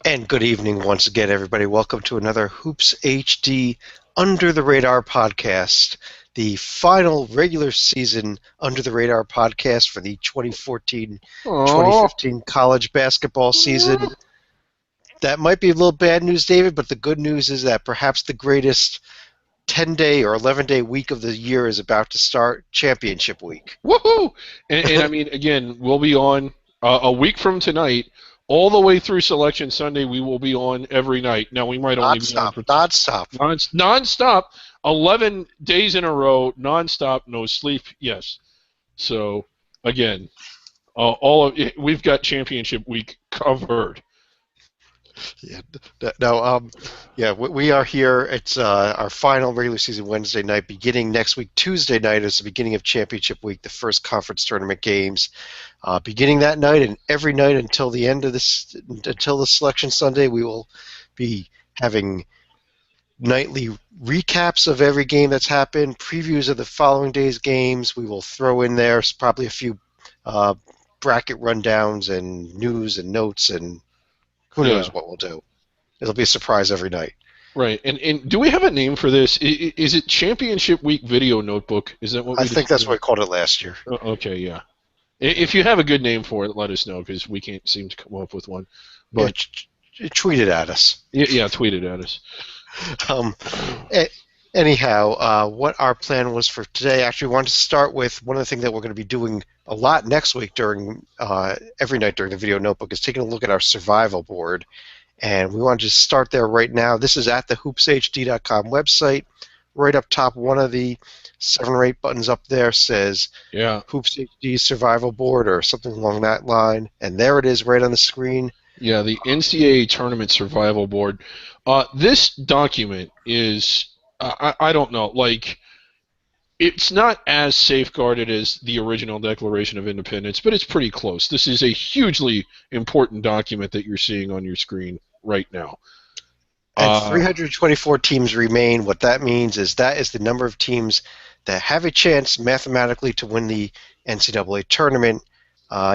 And good evening once again, everybody. Welcome to another Hoops HD Under the Radar podcast, the final regular season Under the Radar podcast for the 2014-2015 Oh, college basketball season. That might be a little bad news, David, but the good news is that perhaps the greatest 10-day or 11-day week of the year is about to start, championship week. woohoo! And I mean, again, we'll be on a week from tonight, all the way through Selection Sunday. We will be on every night. Now we might only be on Non-stop, for non-stop. nonstop, 11 days in a row, nonstop, no sleep. Yes. So again, all of we've got championship week covered. Yeah. No. Yeah. We are here. It's our final regular season Wednesday night. Beginning next week, Tuesday night is the beginning of championship week. The first conference tournament games, beginning that night and every night until the end of this, until the selection Sunday, we will be having nightly recaps of every game that's happened, previews of the following day's games. We will throw in there probably a few uh, bracket rundowns and news and notes and who Yeah. knows what we'll do. It'll be a surprise every night. Right. And do we have a name for this? Is it Championship Week Video Notebook? Is that what I we think that's decided? what we called it last year. Okay, yeah. If you have a good name for it, let us know because we can't seem to come up with one. Yeah, But tweet it at us. yeah, tweet it at us. Um, anyhow, what our plan was for today, actually, we wanted to start with one of the things that we're going to be doing a lot next week during every night during the video notebook is taking a look at our survival board. And we want to just start there right now. This is at the hoopshd.com website. Right up top, one of the 7 or 8 buttons up there says Yeah, Hoops HD Survival Board or something along that line. And there it is right on the screen. yeah. The NCAA Tournament Survival Board. This document is I don't know, like it's not as safeguarded as the original Declaration of Independence, but it's pretty close. This is a hugely important document that you're seeing on your screen right now. And Uh, 324 teams remain. What that means is that is the number of teams that have a chance mathematically to win the NCAA tournament.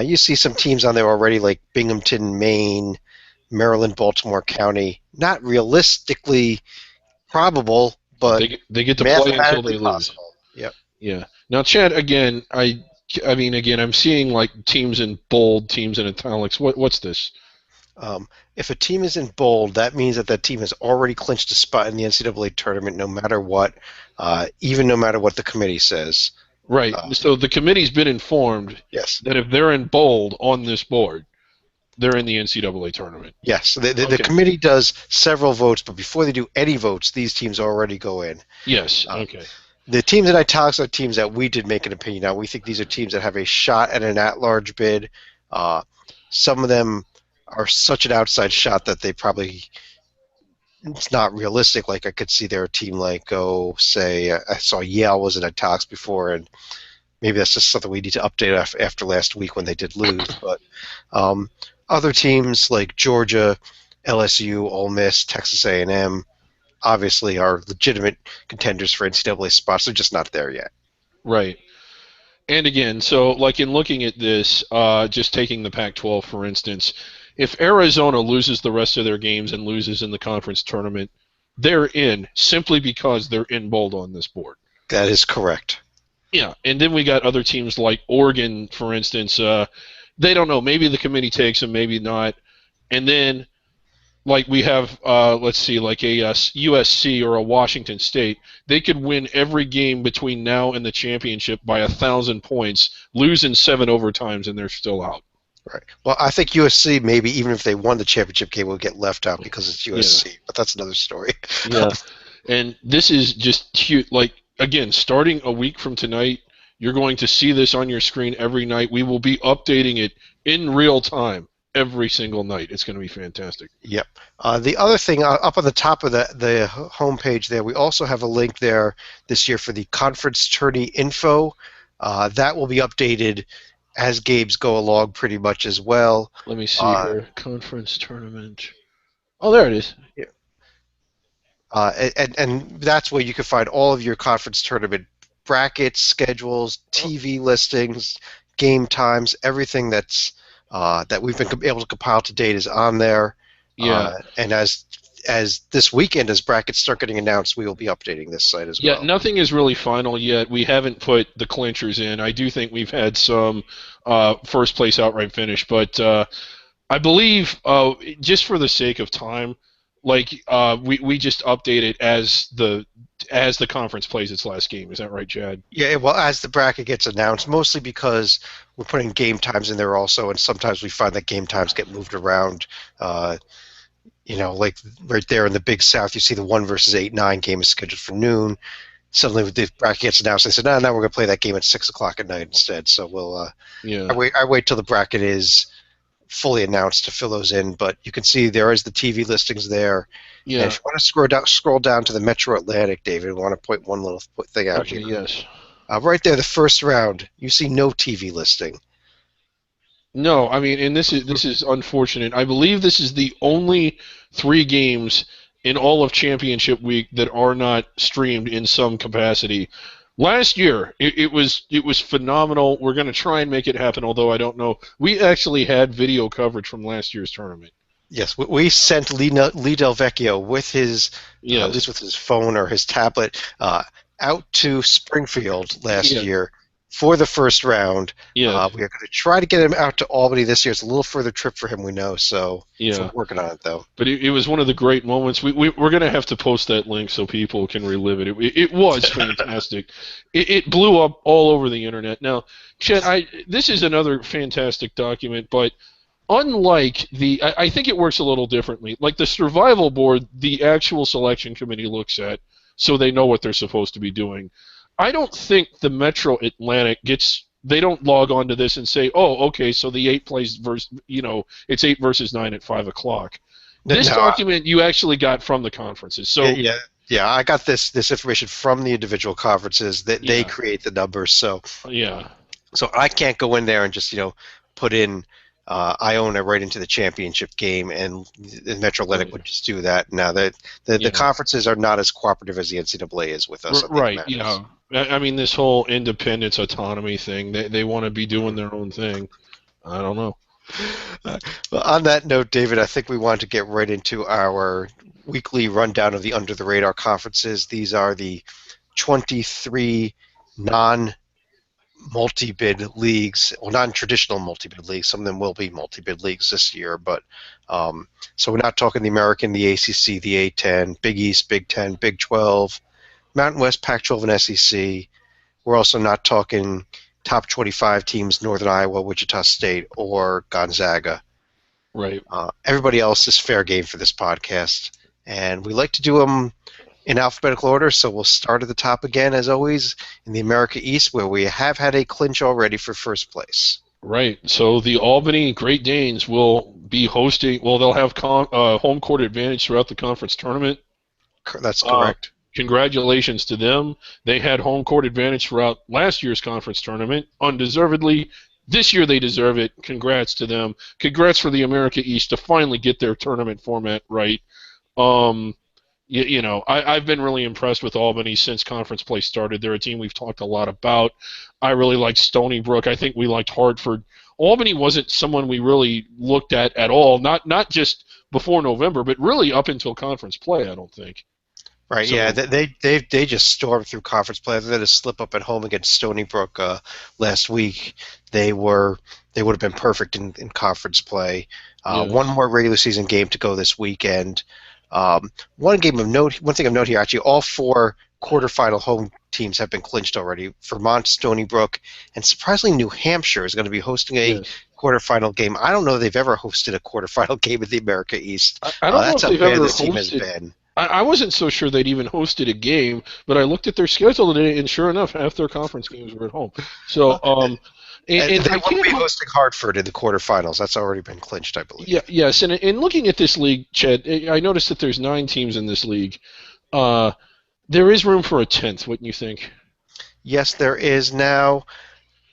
You see some teams on there already like Binghamton, Maine, Maryland, Baltimore County. Not realistically probable, but they get to play until mathematically they lose. possible. Yep. Yeah. Now, Chad, again, I mean, again, I'm seeing like teams in bold, teams in italics. What's this? If a team is in bold, that means that that team has already clinched a spot in the NCAA tournament, no matter what, even no matter what the committee says. Right. Uh, So the committee's been informed yes. that if they're in bold on this board, they're in the NCAA tournament. Yes, the Okay. committee does several votes, but before they do any votes, these teams already go in. Yes. Uh, Okay. the teams in italics are teams that we did make an opinion on. We think these are teams that have a shot at an at-large bid. Uh, some of them are such an outside shot that they probably it's not realistic. Like I could see their team like say I saw Yale was in italics before, and maybe that's just something we need to update after last week when they did lose. But um, other teams like Georgia, LSU, Ole Miss, Texas A&M, obviously are legitimate contenders for NCAA spots. They're just not there yet. Right. And again, so like in looking at this, just taking the Pac-12 for instance, if Arizona loses the rest of their games and loses in the conference tournament, they're in simply because they're in bold on this board. That is correct. Yeah, and then we got other teams like Oregon, for instance. They don't know. Maybe the committee takes them, maybe not. And then, like we have, let's see, like a USC or a Washington State, they could win every game between now and the championship by 1,000 points, lose in 7 overtimes, and they're still out. Right. Well, I think USC maybe even if they won the championship game will get left out because it's Yeah, USC, but that's another story. yeah. And this is just huge. Like again, starting a week from tonight, you're going to see this on your screen every night. We will be updating it in real time every single night. It's going to be fantastic. Yep. The other thing up on the top of the homepage there, we also have a link there this year for the conference tourney info. That will be updated as games go along pretty much as well. Let me see Uh, here. Conference tournament. Oh, there it is. yeah. And that's where you can find all of your conference tournament brackets, schedules, Oh, TV listings, game times, everything that we've been able to compile to date is on there. Yeah. And as this weekend, as brackets start getting announced, we will be updating this site as Yeah, well. nothing is really final yet. We haven't put the clinchers in. I do think we've had some first place outright finish, but I believe just for the sake of time, like we just update it as the conference plays its last game. Is that right, Chad? Yeah, well, as the bracket gets announced, mostly because we're putting game times in there also, and sometimes we find that game times get moved around. Uh, like right there in the Big South, you see the 1 versus 8-9 game is scheduled for noon. Suddenly, when the bracket gets announced, they said, "No, no, we're going to play that game at 6 o'clock at night instead." So we'll Yeah, I wait till the bracket is fully announced to fill those in. But you can see there is the TV listings there. And yeah. if you want to scroll down to the Metro Atlantic, David, I want to point one little thing out Okay, here. yes. Right there, the first round, you see no TV listing. No, I mean, and this is unfortunate. I believe this is the only three games in all of Championship Week that are not streamed in some capacity. Last year, it was phenomenal. We're going to try and make it happen, although I don't know. We actually had video coverage from last year's tournament. Yes, we sent Lee Del Vecchio with his, at least Yes, with his phone or his tablet, out to Springfield last yeah, year for the first round. yeah, We are going to try to get him out to Albany this year. It's a little further trip for him, we know, so yeah. we're working on it, though. But it was one of the great moments. We're going to have to post that link so people can relive it. It was fantastic. It blew up all over the internet. Now, Chet, this is another fantastic document, but unlike I think it works a little differently. Like the survival board, the actual selection committee looks at so they know what they're supposed to be doing. I don't think the Metro Atlantic they don't log on to this and say, oh, okay, so the 8 plays it's 8 versus 9 at 5 o'clock. This No, document you actually got from the conferences. So, yeah. I got this information from the individual conferences that they yeah, create the numbers. So yeah, I can't go in there and just put in Iona right into the championship game, and the Metro Atlantic right, would just do that. Now the yeah. conferences are not as cooperative as the NCAA is with us. I think Right, matters. yeah. I mean, this whole independence autonomy thing, they want to be doing their own thing. I don't know. Well, on that note, David, I think we want to get right into our weekly rundown of the under the radar conferences. These are the 23 non multi-bid leagues, well, non-traditional multi-bid leagues. Some of them will be multi-bid leagues this year, but so we're not talking the American, the ACC, the A10, Big East, Big 10, Big 12, Mountain West, Pac-12, and SEC. We're also not talking top 25 teams, Northern Iowa, Wichita State, or Gonzaga. Right. Everybody else is fair game for this podcast, and we like to do them in alphabetical order, so we'll start at the top again, as always, in the America East, where we have had a clinch already for first place. Right. So the Albany Great Danes will be hosting. Well, they'll have home court advantage throughout the conference tournament. That's Uh, correct. Congratulations to them. They had home court advantage throughout last year's conference tournament, undeservedly. This year they deserve it. Congrats to them. Congrats for the America East to finally get their tournament format right. Um, I've been really impressed with Albany since conference play started. They're a team we've talked a lot about. I really liked Stony Brook. I think we liked Hartford. Albany wasn't someone we really looked at all. Not just before November, but really up until conference play. I don't think. Right, yeah, So they just stormed through conference play. Other than a slip up at home against Stony Brook last week, they would have been perfect in conference play. yeah, One more regular season game to go this weekend. One thing of note here, actually, all four quarterfinal home teams have been clinched already. Vermont, Stony Brook, and surprisingly, New Hampshire is going to be hosting a yes. quarterfinal game. I don't know if they've ever hosted a quarterfinal game in the America East. I don't know That's if how they've bad ever this team has hosted. been. I wasn't so sure they'd even hosted a game, but I looked at their schedule today, and sure enough, half their conference games were at home. So, and They I will be can't. hosting Hartford in the quarterfinals. That's already been clinched, I Yeah, believe. yes, and in looking at this league, Chad, I noticed that there's 9 teams in this league. Uh, there is room for a 10th, wouldn't you think? Yes, there is now.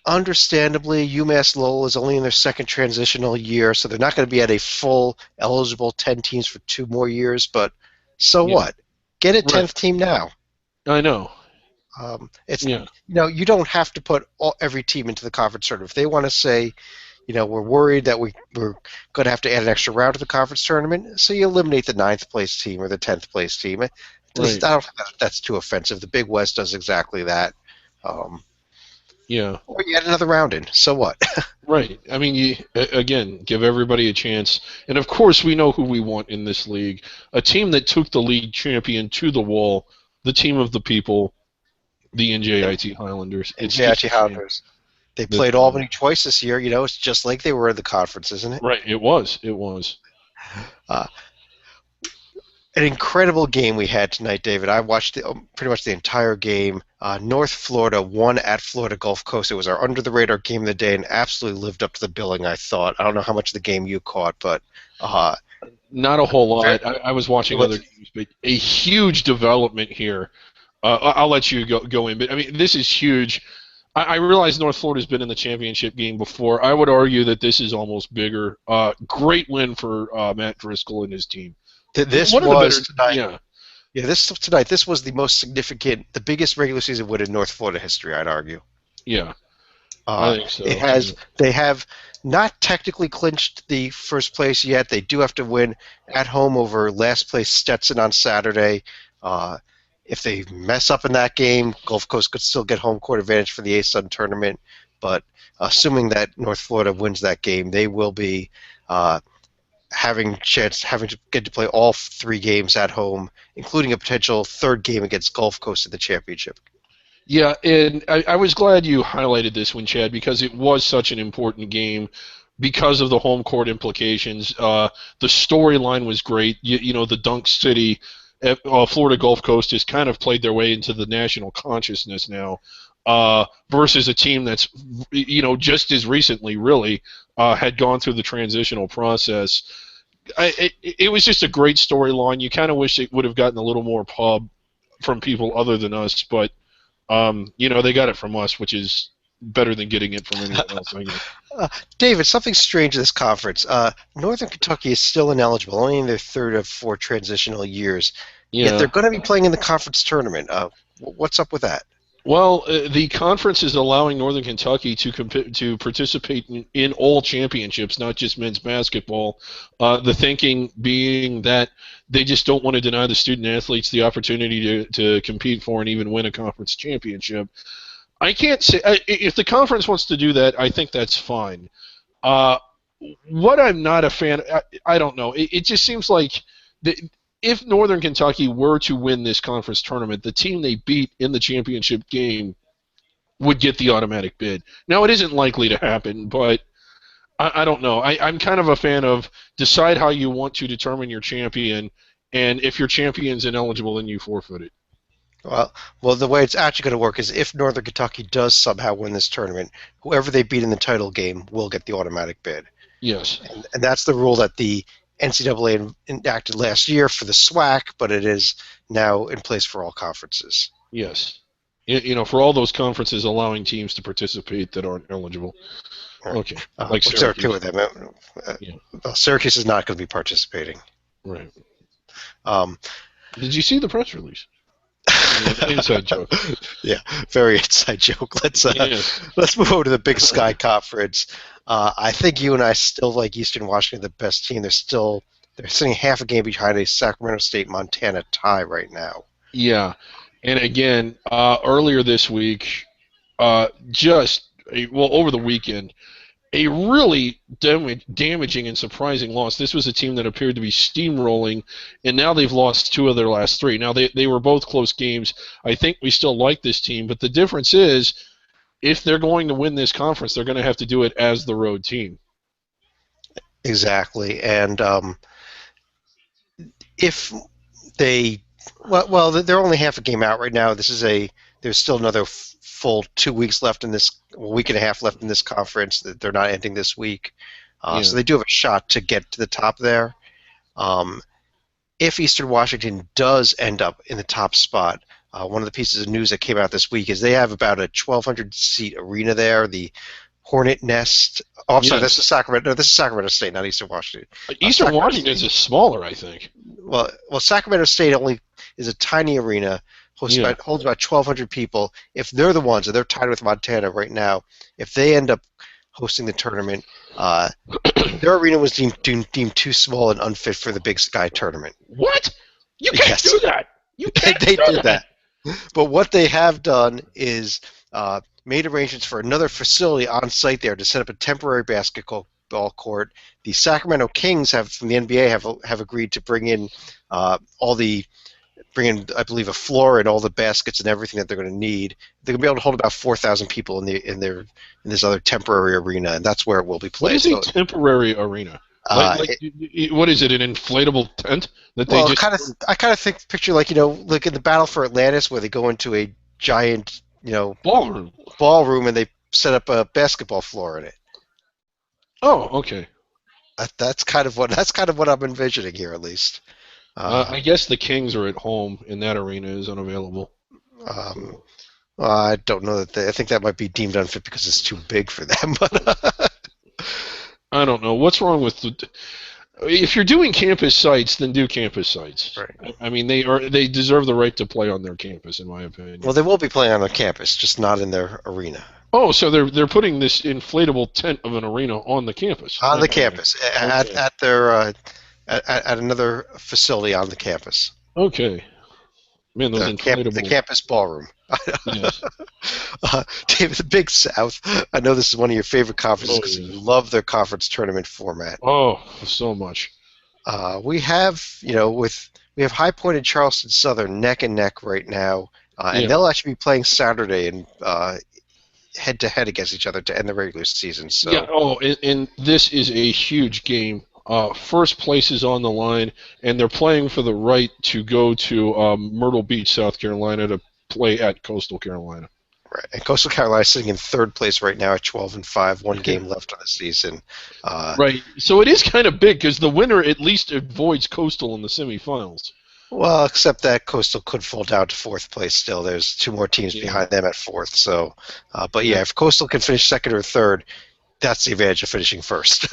Understandably, UMass Lowell is only in their second transitional year, so they're not going to be at a full eligible 10 teams for 2 more years, but so Yeah, what? Get a right. 10th team now. I know. It's Yeah, you don't have to put every team into the conference tournament. If they want to say, we're worried that we're going to have to add an extra round to the conference tournament, so you eliminate the ninth place team or the 10th place team. Right. I don't think that's too offensive. The Big West does exactly that. Um, Yeah. or you add another round in. So what? Right. I mean, again, give everybody a chance. And of course, we know who we want in this league. A team that took the league champion to the wall, the team of the people, the NJIT Highlanders. And It's just JIT a shame Highlanders. They that, played Albany twice this year. It's just like they were in the conference, isn't it? right. It was. It was. Uh, an incredible game we had tonight, David. I watched pretty much the entire game. North Florida won at Florida Gulf Coast. It was our under-the-radar game of the day and absolutely lived up to the billing, I thought. I don't know how much of the game you caught, but not a whole lot. I was watching other games, but a huge development here. I'll let you go in, but I mean, this is huge. I realize North Florida's been in the championship game before. I would argue that this is almost bigger. Great win for Matt Driscoll and his team. This One was of the better, tonight. Yeah, this was the most significant, the biggest regular season win in North Florida history, I'd argue. Yeah, I think so. They have not technically clinched the first place yet. They do have to win at home over last place Stetson on Saturday. If they mess up in that game, Gulf Coast could still get home court advantage for the ASUN tournament. But assuming that North Florida wins that game, they will be having to get to play all 3 games at home, including a potential 3rd game against Gulf Coast in the championship. Yeah, and I was glad you highlighted this one, Chad, because it was such an important game because of the home court implications. The storyline was great. The Dunk City, Florida Gulf Coast has kind of played their way into the national consciousness now, versus a team that's, just as recently, really, had gone through the transitional process. It was just a great storyline. You kind of wish it would have gotten a little more pub from people other than us, but they got it from us, which is better than getting it from anyone else. I guess. David, something strange in this conference. Northern Kentucky is still ineligible, only in their 3rd of 4 transitional years. Yeah. Yet they're going to be playing in the conference tournament. What's up with that? Well, the conference is allowing Northern Kentucky to participate in all championships, not just men's basketball. The thinking being that they just don't want to deny the student athletes the opportunity to compete for and even win a conference championship. I can't say if the conference wants to do that. I think that's fine. What I'm not a fan, I don't know. It just seems like if Northern Kentucky were to win this conference tournament, the team they beat in the championship game would get the automatic bid. Now, it isn't likely to happen, but I don't know. I'm kind of a fan of decide how you want to determine your champion, and if your champion's ineligible, then you forfeit it. Well, the way it's actually going to work is if Northern Kentucky does somehow win this tournament, whoever they beat in the title game will get the automatic bid. Yes. And that's the rule that the NCAA enacted last year for the SWAC, but it is now in place for all conferences. Yes. For all those conferences allowing teams to participate that aren't eligible. Right. Okay. Like Syracuse. With them. Syracuse is not going to be participating. Right. Did you see the press release? Inside joke. Yeah, very inside joke. Let's move over to the Big Sky Conference. I think you and I still like Eastern Washington the best team. They're sitting half a game behind a Sacramento State-Montana tie right now. Yeah, and again, earlier this week, over the weekend, a really damaging and surprising loss. This was a team that appeared to be steamrolling, and now they've lost 2 of their last 3. Now, they were both close games. I think we still like this team, but the difference is if they're going to win this conference, they're going to have to do it as the road team. Exactly, and if they they're only half a game out right now. There's still another full 2 weeks left in this, week and a half left in this conference. That they're not ending this week, so they do have a shot to get to the top there. If Eastern Washington does end up in the top spot, one of the pieces of news that came out this week is they have about a 1,200 seat arena there, the Hornet Nest. Oh, I'm sorry, this is Sacramento. No, this is Sacramento State, not Eastern Washington. Eastern Washington is smaller, I think. Well, Sacramento State only is a tiny arena, holds about 1,200 people. If they're the ones, and they're tied with Montana right now, if they end up hosting the tournament. Their arena was deemed too small and unfit for the Big Sky tournament. What? You can't Yes, do that. You can't they do did that. But what they have done is made arrangements for another facility on site there to set up a temporary basketball court. The Sacramento Kings from the NBA have agreed to bring in I believe, a floor and all the baskets and everything that they're going to need. They're going to be able to hold about 4,000 people in this other temporary arena, and that's where it will be played. What is a temporary arena? What is it? An inflatable tent that they just? I kind of picture like in the Battle for Atlantis, where they go into a giant ballroom and they set up a basketball floor in it. Oh, okay. That's kind of what I'm envisioning here, at least. I guess the Kings are at home, and that arena is unavailable. I don't know I think that might be deemed unfit because it's too big for them. But I don't know what's wrong with. If you're doing campus sites, then do campus sites. Right. I mean, they deserve the right to play on their campus, in my opinion. Well, they will be playing on their campus, just not in their arena. Oh, so they're putting this inflatable tent of an arena on the campus. On the campus, at their at another facility on the campus. Okay. Man, those inflatable. The campus ballroom. Yes. David, the Big South. I know this is one of your favorite conferences because you love their conference tournament format. Oh, so much. We have High Point and Charleston Southern neck and neck right now, and they'll actually be playing Saturday and head to head against each other to end the regular season. So. Yeah. Oh, and this is a huge game. First place is on the line, and they're playing for the right to go to Myrtle Beach, South Carolina, to play at Coastal Carolina. Right, and Coastal Carolina is sitting in third place right now at 12-5, one game left on the season. Right, so it is kind of big because the winner at least avoids Coastal in the semifinals. Well, except that Coastal could fall down to fourth place still. There's two more teams behind them at fourth. So, but if Coastal can finish second or third, that's the advantage of finishing first.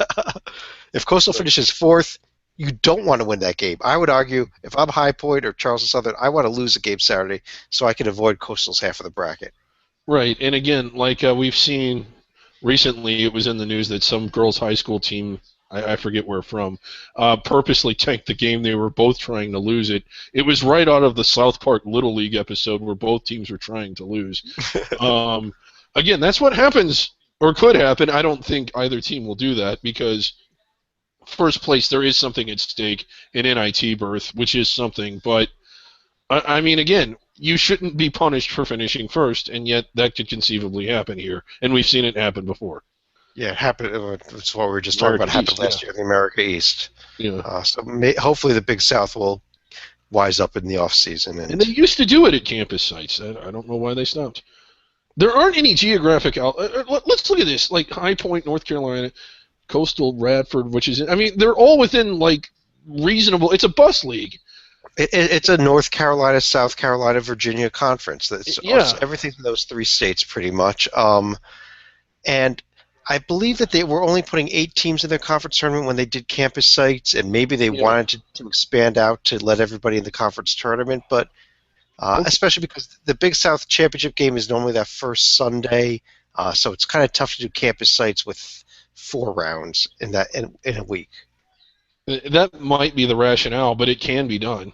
If Coastal finishes fourth, you don't want to win that game. I would argue, if I'm High Point or Charleston Southern, I want to lose a game Saturday so I can avoid Coastal's half of the bracket. Right, and again, like we've seen recently, it was in the news that some girls' high school team, I forget where from, purposely tanked the game. They were both trying to lose it. It was right out of the South Park Little League episode where both teams were trying to lose. Again, that's what happens, or could happen. I don't think either team will do that because first place, there is something at stake, an NIT berth, which is something. But, I mean, again, you shouldn't be punished for finishing first, and yet that could conceivably happen here. And we've seen it happen before. Yeah, it happened. That's what we were just talking about. It happened last year in the America East. Yeah. So hopefully the Big South will wise up in the off season. And they used to do it at campus sites. I don't know why they stopped. There aren't any geographic let's look at this. Like High Point, North Carolina, Coastal, Radford, which is, I mean, they're all within like reasonable. It's a bus league. It's a North Carolina, South Carolina, Virginia conference. That's everything from those three states pretty much. And I believe that they were only putting 8 teams in their conference tournament when they did campus sites, and maybe they wanted to expand out to let everybody in the conference tournament. But especially because the Big South Championship game is normally that first Sunday, so it's kind of tough to do campus sites with 4 rounds in a week. That might be the rationale, but it can be done.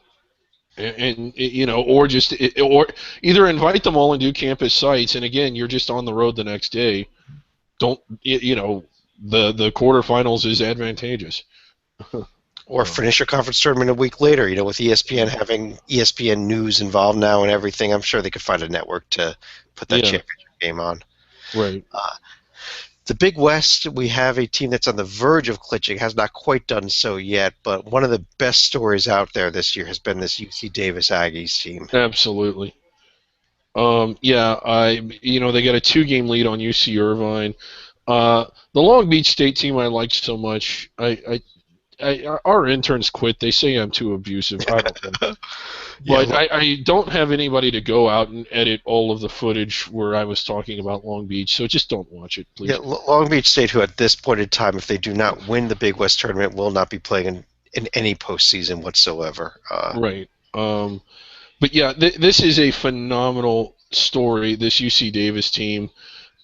And or either invite them all and do campus sites, and again, you're just on the road the next day. The quarterfinals is advantageous. Or finish your conference tournament a week later. With ESPN having ESPN News involved now and everything, I'm sure they could find a network to put that championship game on. Right. The Big West, we have a team that's on the verge of clinching, has not quite done so yet, but one of the best stories out there this year has been this UC Davis Aggies team. Absolutely. They got a 2-game lead on UC Irvine. The Long Beach State team I liked so much. Our interns quit. They say I'm too abusive. I don't know. But I don't have anybody to go out and edit all of the footage where I was talking about Long Beach, so just don't watch it, please. Yeah, Long Beach State, who at this point in time, if they do not win the Big West tournament, will not be playing in any postseason whatsoever. Right. But yeah, this is a phenomenal story, this UC Davis team.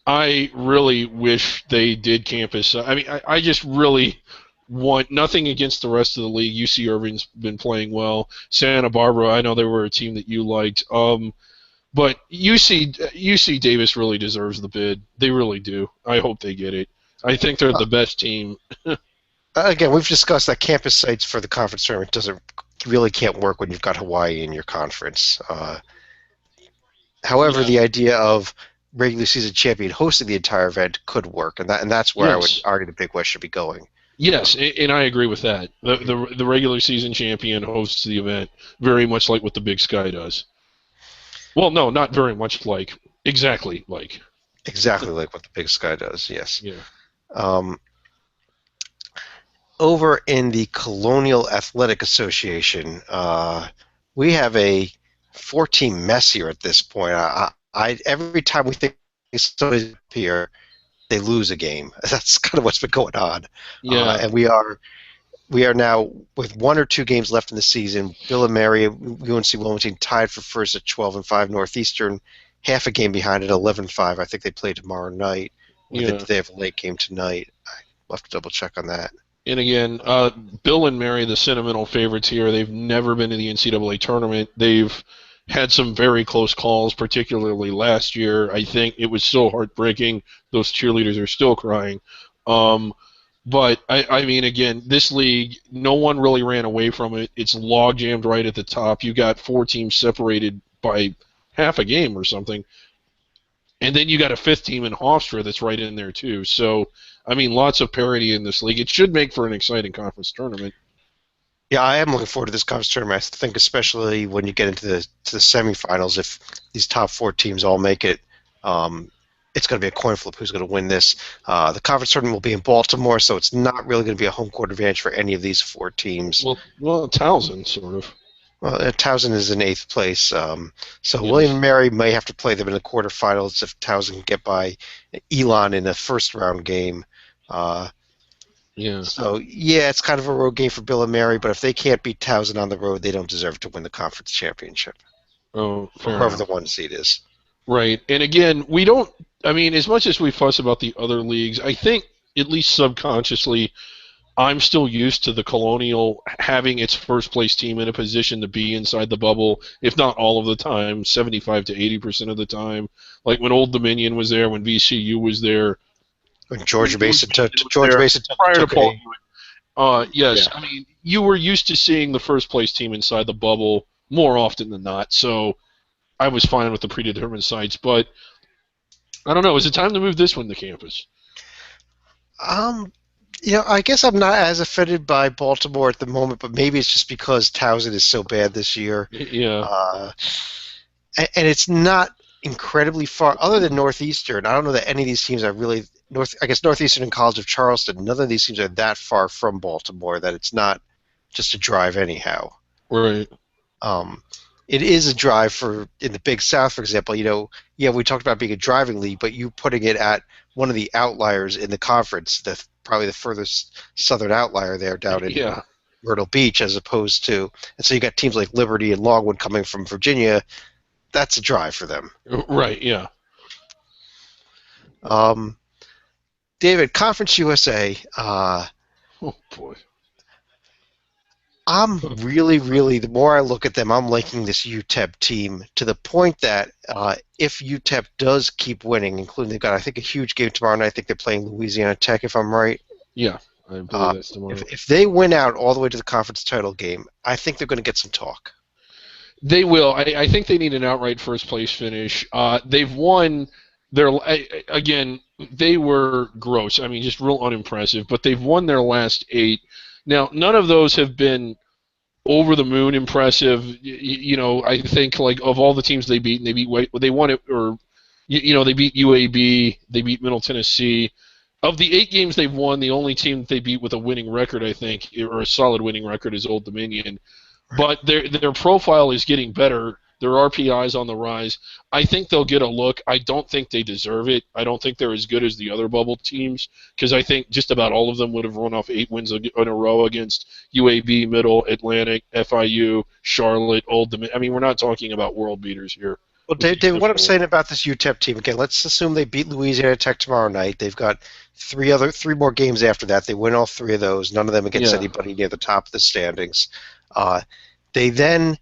I really wish they did campus. I mean, I just really want nothing against the rest of the league. UC Irving's been playing well. Santa Barbara, I know they were a team that you liked. But UC Davis really deserves the bid. They really do. I hope they get it. I think they're the best team. Again, we've discussed that campus sites for the conference tournament can't work when you've got Hawaii in your conference. However, Yeah. the idea of regular season champion hosting the entire event could work, and that's where I would Yes. argue the Big West should be going. Yes, and I agree with that. The regular season champion hosts the event very much like what the Big Sky does. Well, no, not very much like. Exactly like. Exactly like what the Big Sky does. Yes. Yeah. Um, Over in the Colonial Athletic Association, we have a 4-team mess here at this point. Every time we think somebody's up here, they lose a game. That's kind of what's been going on. Yeah. And we are now with 1 or 2 games left in the season. Bill and Mary, UNC Wilmington tied for first at 12-5. Northeastern half a game behind at 11-5. I think they play tomorrow night. Yeah. They have a late game tonight. I'll have to double check on that. And again, Bill and Mary, the sentimental favorites here, they've never been in the NCAA tournament. They've had some very close calls, particularly last year. I think it was so heartbreaking. Those cheerleaders are still crying. But, I mean, again, this league, no one really ran away from it. It's log-jammed right at the top. You got 4 teams separated by half a game or something. And then you got a 5th team in Hofstra that's right in there, too. So, I mean, lots of parity in this league. It should make for an exciting conference tournament. Yeah, I am looking forward to this conference tournament. I think especially when you get into the semifinals, if these top 4 teams all make it, it's going to be a coin flip who's going to win this. The conference tournament will be in Baltimore, so it's not really going to be a home court advantage for any of these 4 teams. Well, Towson, sort of. Well, Towson is in 8th place, so Yes. William and Mary may have to play them in the quarterfinals if Towson can get by Elon in a first-round game. Yeah. So, yeah, it's kind of a road game for Bill and Mary, but if they can't beat Towson on the road, they don't deserve to win the conference championship, Oh, fair whoever enough. the 1 seed is. Right. And again, we don't, I mean, as much as we fuss about the other leagues, I think, at least subconsciously, I'm still used to the Colonial having its first place team in a position to be inside the bubble, if not all of the time, 75 to 80% of the time. Like when Old Dominion was there, when VCU was there. When George Mason took Prior to Paul a, Hewitt. Yes, Yeah. I mean, you were used to seeing the first place team inside the bubble more often than not, so I was fine with the predetermined sites, but I don't know, is it time to move this one to campus? I guess I'm not as offended by Baltimore at the moment, but maybe it's just because Towson is so bad this year. Yeah. And it's not incredibly far, other than Northeastern. I don't know that any of these teams are really I guess Northeastern and College of Charleston. None of these teams are that far from Baltimore that it's not just a drive anyhow. Right. It is a drive in the Big South, for example. We talked about being a driving league, but you putting it at one of the outliers in the conference, probably the furthest southern outlier there down in Myrtle Beach, as opposed to, and so you got teams like Liberty and Longwood coming from Virginia. That's a drive for them. Right, yeah. David, Conference USA. Oh, boy. I'm really, the more I look at them, I'm liking this UTEP team to the point that if UTEP does keep winning, including they've got, I think, a huge game tomorrow night. I think they're playing Louisiana Tech, if I'm right. Yeah, I believe that's tomorrow. If they win out all the way to the conference title game, I think they're going to get some talk. They will. I think they need an outright first place finish. They've won again, they were gross. I mean, just real unimpressive, but they've won their last 8. Now, none of those have been over the moon impressive. I think like of all the teams they beat, they won it, or they beat UAB, they beat Middle Tennessee. Of the 8 games they've won, the only team that they beat with a winning record, I think, or a solid winning record, is Old Dominion. But their profile is getting better. Their RPI is on the rise. I think they'll get a look. I don't think they deserve it. I don't think they're as good as the other bubble teams, because I think just about all of them would have run off 8 wins in a row against UAB, Middle, Atlantic, FIU, Charlotte, Old Dominion. I mean, we're not talking about world beaters here. Well, with David, these what I'm difficult. saying about this UTEP team again, let's assume they beat Louisiana Tech tomorrow night. They've got three more games after that. They win all three of those. None of them against Yeah, anybody near the top of the standings. Uh, they then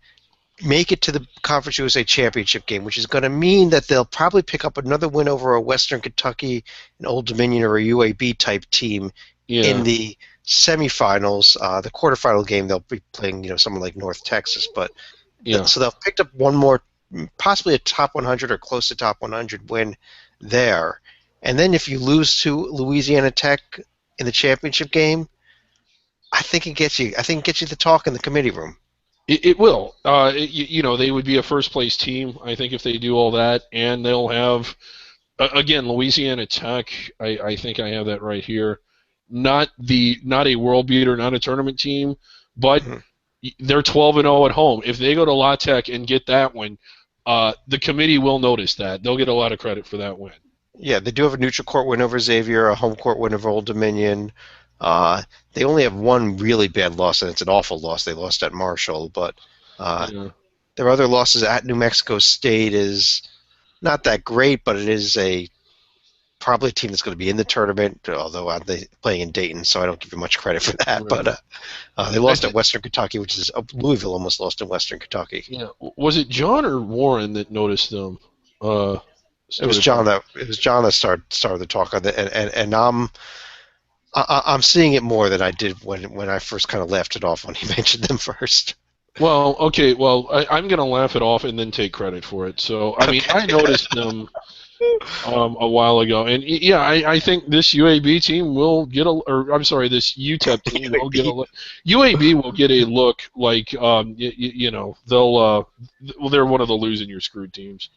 make it to the Conference USA Championship game, which is going to mean that they'll probably pick up another win over a Western Kentucky, an Old Dominion, or a UAB type team in yeah, the semifinals. The quarterfinal game they'll be playing, someone like North Texas, but yeah. so they'll pick up one more, possibly a top 100 or close to top 100 win there. And then if you lose to Louisiana Tech in the championship game, I think it gets you. I think it gets you the talk in the committee room. It will. They would be a first place team, I think, if they do all that, and they'll have again Louisiana Tech. I think I have that right here. Not a world beater, not a tournament team, but Mhm. they're 12-0 at home. If they go to La Tech and get that one, the committee will notice that. They'll get a lot of credit for that win. Yeah, they do have a neutral court win over Xavier, a home court win over Old Dominion. They only have one really bad loss, and it's an awful loss. They lost at Marshall, but uh, Yeah. their other losses at New Mexico State is not that great, but it is a probably a team that's going to be in the tournament. Although they playing in Dayton, so I don't give you much credit for that. Right. But they I lost at th- Western Kentucky, which is Louisville almost lost in Western Kentucky. yeah. Was it John or Warren that noticed them? Started talking. It was John that started the talk on it, and I'm seeing it more than I did when I first kind of laughed it off when he mentioned them first. Well, okay. Well, I'm gonna laugh it off and then take credit for it. So, I mean, I Okay. noticed them a while ago, and yeah, I think this UAB team will get a, or I'm sorry, this UTEP team will get a look. UAB will get a look like, they'll, well, they're one of the losing your screwed teams.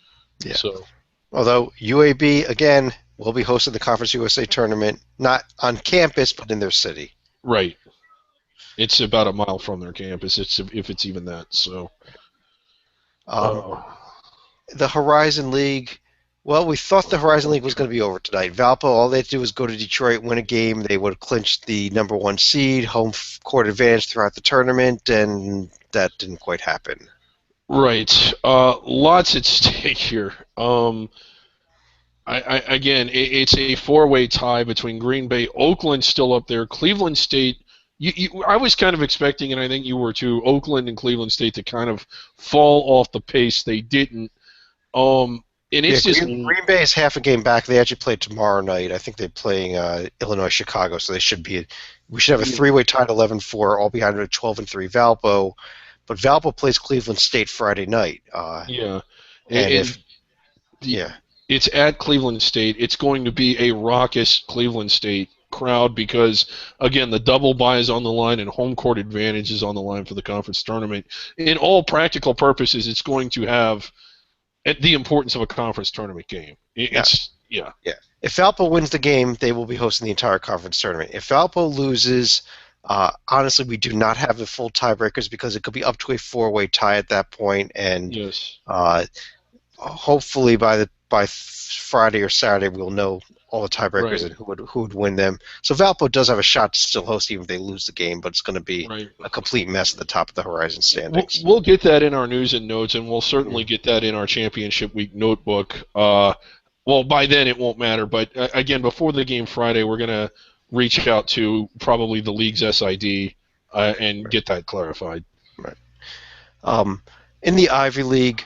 Yeah. So, Although UAB again will be hosting the Conference USA tournament, not on campus but in their city. right, it's about a mile from their campus. It's if it's even that. So, Um, uh, the Horizon League. Well, we thought the Horizon League was going to be over tonight. Valpo, all they had to do was go to Detroit, win a game. They would have clinched the number one seed, home court advantage throughout the tournament, and that didn't quite happen. right, lots at stake here. Again, it's a four-way tie between Green Bay, Oakland still up there, Cleveland State. I was kind of expecting, and I think you were too, Oakland and Cleveland State to kind of fall off the pace. They didn't. And Yeah, it's just Green Bay is half a game back. They actually play tomorrow night. I think they're playing Illinois Chicago, so they should be. We should have a three-way tie at 11-4, all behind a 12-3 Valpo. But Valpo plays Cleveland State Friday night. yeah, And and if the, yeah, it's at Cleveland State. It's going to be a raucous Cleveland State crowd because again the double bye is on the line and home court advantage is on the line for the conference tournament. In all practical purposes, it's going to have the importance of a conference tournament game. yeah, It's yeah, yeah. If Valpo wins the game, they will be hosting the entire conference tournament. If Valpo loses, honestly, we do not have the full tiebreakers because it could be up to a four-way tie at that point, and yes, uh, hopefully by Friday or Saturday we'll know all the tiebreakers right, and who would win them. So Valpo does have a shot to still host even if they lose the game, but it's going to be right. a complete mess at the top of the Horizon We'll, standings. we'll get that in our news and notes, and we'll certainly Mhm. get that in our championship week notebook. Well, by then it won't matter, but again, before the game Friday, we're gonna reach out to probably the league's SID and Right, get that clarified. right. Um, in the Ivy League,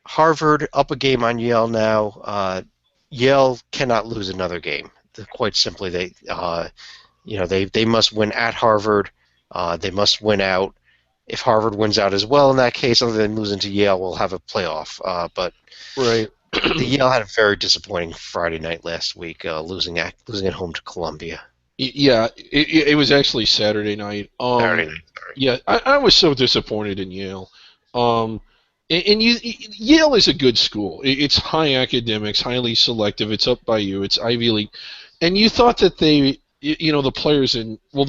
Harvard up a game on Yale now. Yale cannot lose another game. Quite simply, they must win at Harvard. They must win out. If Harvard wins out as well, in that case, other than losing to Yale, we'll have a playoff. But Right. the Yale had a very disappointing Friday night last week, losing at home to Columbia. Yeah, it was actually Saturday night. Saturday night, sorry. Yeah, I was so disappointed in Yale. Um, and Yale is a good school. It's high academics, highly selective. It's up by you. It's Ivy League, and you thought that the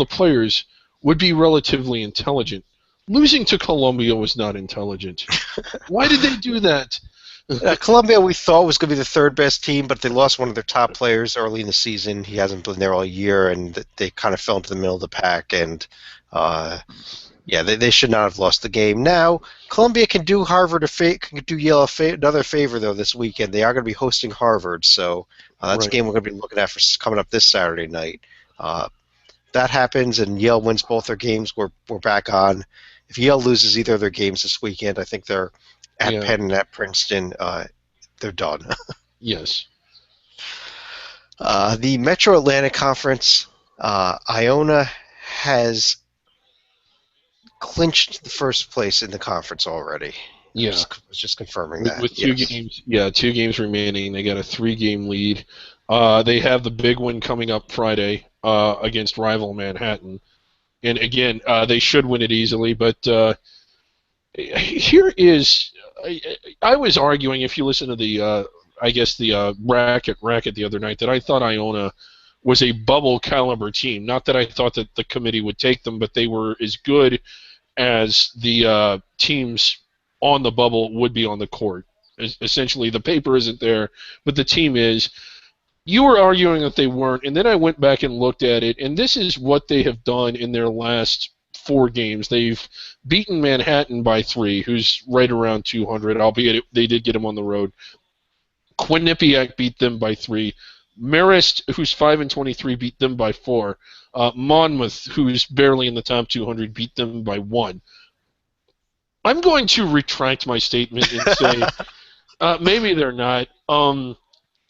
players would be relatively intelligent. Losing to Columbia was not intelligent. Why did they do that? Columbia, we thought was going to be the third best team, but they lost one of their top players early in the season. He hasn't been there all year, and they kind of fell into the middle of the pack. And Yeah, they should not have lost the game. Now, Columbia can do can do Yale another favor though this weekend. They are going to be hosting Harvard, so that's a Right. game we're going to be looking at for coming up this Saturday night. Uh, that happens and Yale wins both their games, we're back on. If Yale loses either of their games this weekend, I think they're at Yeah. Penn and at Princeton. They're done. Yes. The Metro Atlantic Conference, Iona has clinched the first place in the conference already. Yeah. Was just confirming With, that. with two Yes. games, yeah, 2 games remaining, they got a 3-game lead. They have the big one coming up Friday against rival Manhattan, and again, they should win it easily. But here is, I was arguing, if you listen to the, I guess the racket the other night, that I thought Iona was a bubble caliber team. Not that I thought that the committee would take them, but they were as good as the teams on the bubble would be on the court. Essentially, the paper isn't there, but the team is. You were arguing that they weren't, and then I went back and looked at it, and this is what they have done in their last 4 games. They've beaten Manhattan by 3, who's right around 200, albeit they did get him on the road. Quinnipiac beat them by 3. Marist, who's 5-23, beat them by 4. Monmouth, who's barely in the top 200, beat them by 1. I'm going to retract my statement and say maybe they're not.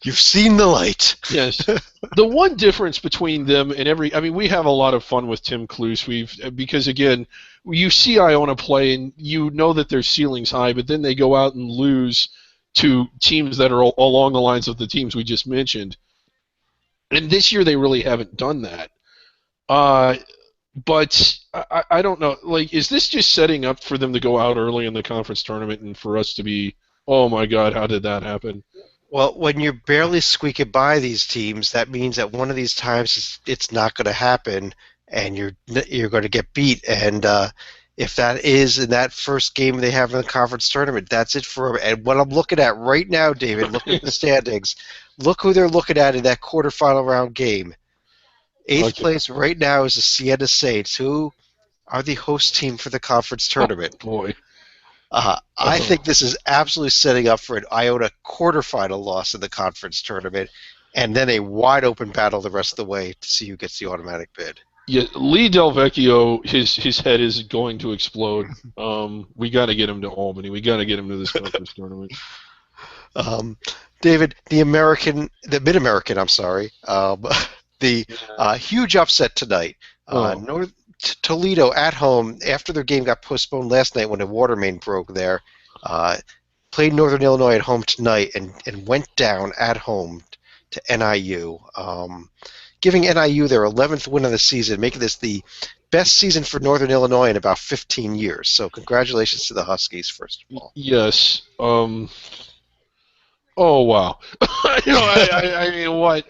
You've seen the light. Yes. The one difference between them and we have a lot of fun with Tim Cluse. Because again, you see Iona play and you know that their ceiling's high, but then they go out and lose to teams that are along the lines of the teams we just mentioned. And this year they really haven't done that. But I don't know. Like, is this just setting up for them to go out early in the conference tournament and for us to be, oh my God, how did that happen? Well, when you're barely squeaking by these teams, that means that one of these times it's not going to happen, and you're going to get beat. And if that is in that first game they have in the conference tournament, that's it for them. And what I'm looking at right now, David, looking at the standings, look who they're looking at in that quarterfinal round game. Eighth place right now is the Siena Saints, who are the host team for the conference tournament. Oh, boy. I think this is absolutely setting up for an Iona quarterfinal loss in the conference tournament, and then a wide open battle the rest of the way to see who gets the automatic bid. Yeah, Lee Del Vecchio, his head is going to explode. We got to get him to Albany. We got to get him to this conference tournament. David, the Mid-American, I'm sorry, the huge upset tonight. Toledo at home, after their game got postponed last night when a water main broke there, played Northern Illinois at home tonight and went down at home to NIU, giving NIU their 11th win of the season, making this the best season for Northern Illinois in about 15 years. So congratulations to the Huskies, first of all. Yes. Oh, wow. I mean, what?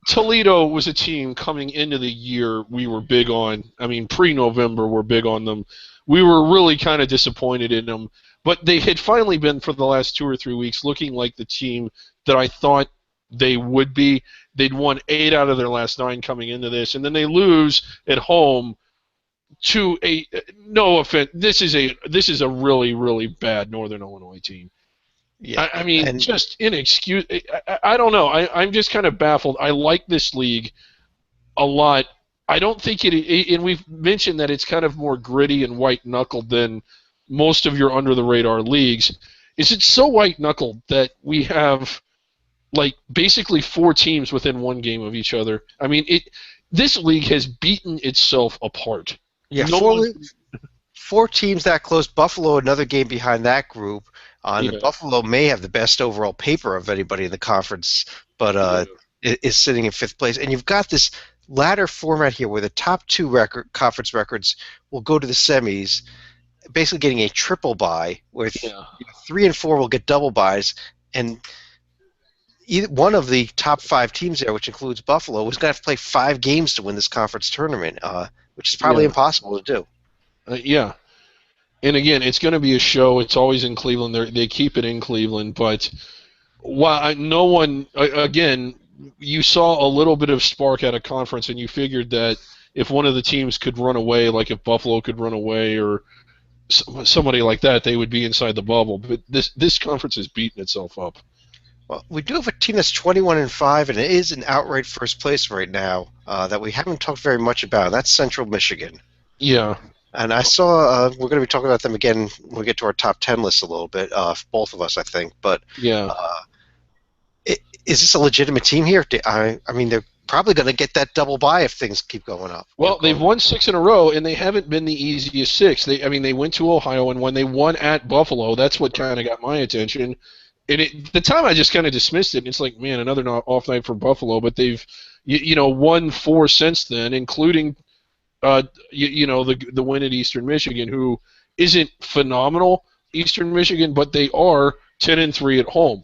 Toledo was a team coming into the year we were big on. I mean, pre-November, we're big on them. We were really kind of disappointed in them. But they had finally been, for the last 2 or 3 weeks, looking like the team that I thought they would be. They'd won 8 out of their last 9 coming into this. And then they lose at home to no offense, this is a really, really bad Northern Illinois team. Yeah, I mean, just inexcusable. I don't know. I'm just kind of baffled. I like this league a lot. I don't think and we've mentioned that it's kind of more gritty and white-knuckled than most of your under-the-radar leagues. Is it so white-knuckled that we have, like, basically 4 teams within 1 game of each other? I mean, this league has beaten itself apart. Yeah, 4 teams that close. Buffalo, another game behind that group. Buffalo may have the best overall paper of anybody in the conference, but is sitting in 5th place. And you've got this ladder format here where the top 2 conference records will go to the semis, basically getting a triple bye, where 3 and 4 will get double byes, and one of the top 5 teams there, which includes Buffalo, was going to have to play 5 games to win this conference tournament, which is probably impossible to do. Yeah. And again, it's going to be a show. It's always in Cleveland. They keep it in Cleveland, but no one. Again, you saw a little bit of spark at a conference, and you figured that if one of the teams could run away, like if Buffalo could run away or somebody like that, they would be inside the bubble. But this conference is beating itself up. Well, we do have a team that's 21-5, and it is in outright first place right now that we haven't talked very much about. And that's Central Michigan. Yeah. And I saw we're going to be talking about them again when we get to our top 10 list a little bit, both of us, I think. But Yeah. is this a legitimate team here? I mean, they're probably going to get that double bye if things keep going up. Well, they've won 6 in a row, and they haven't been the easiest 6. They went to Ohio, and when they won at Buffalo, that's what kind of got my attention. And at the time, I just kind of dismissed it. And it's like, man, another off night for Buffalo. But they've, won 4 since then, including, the win at Eastern Michigan, who isn't phenomenal, Eastern Michigan, but they are 10-3 at home.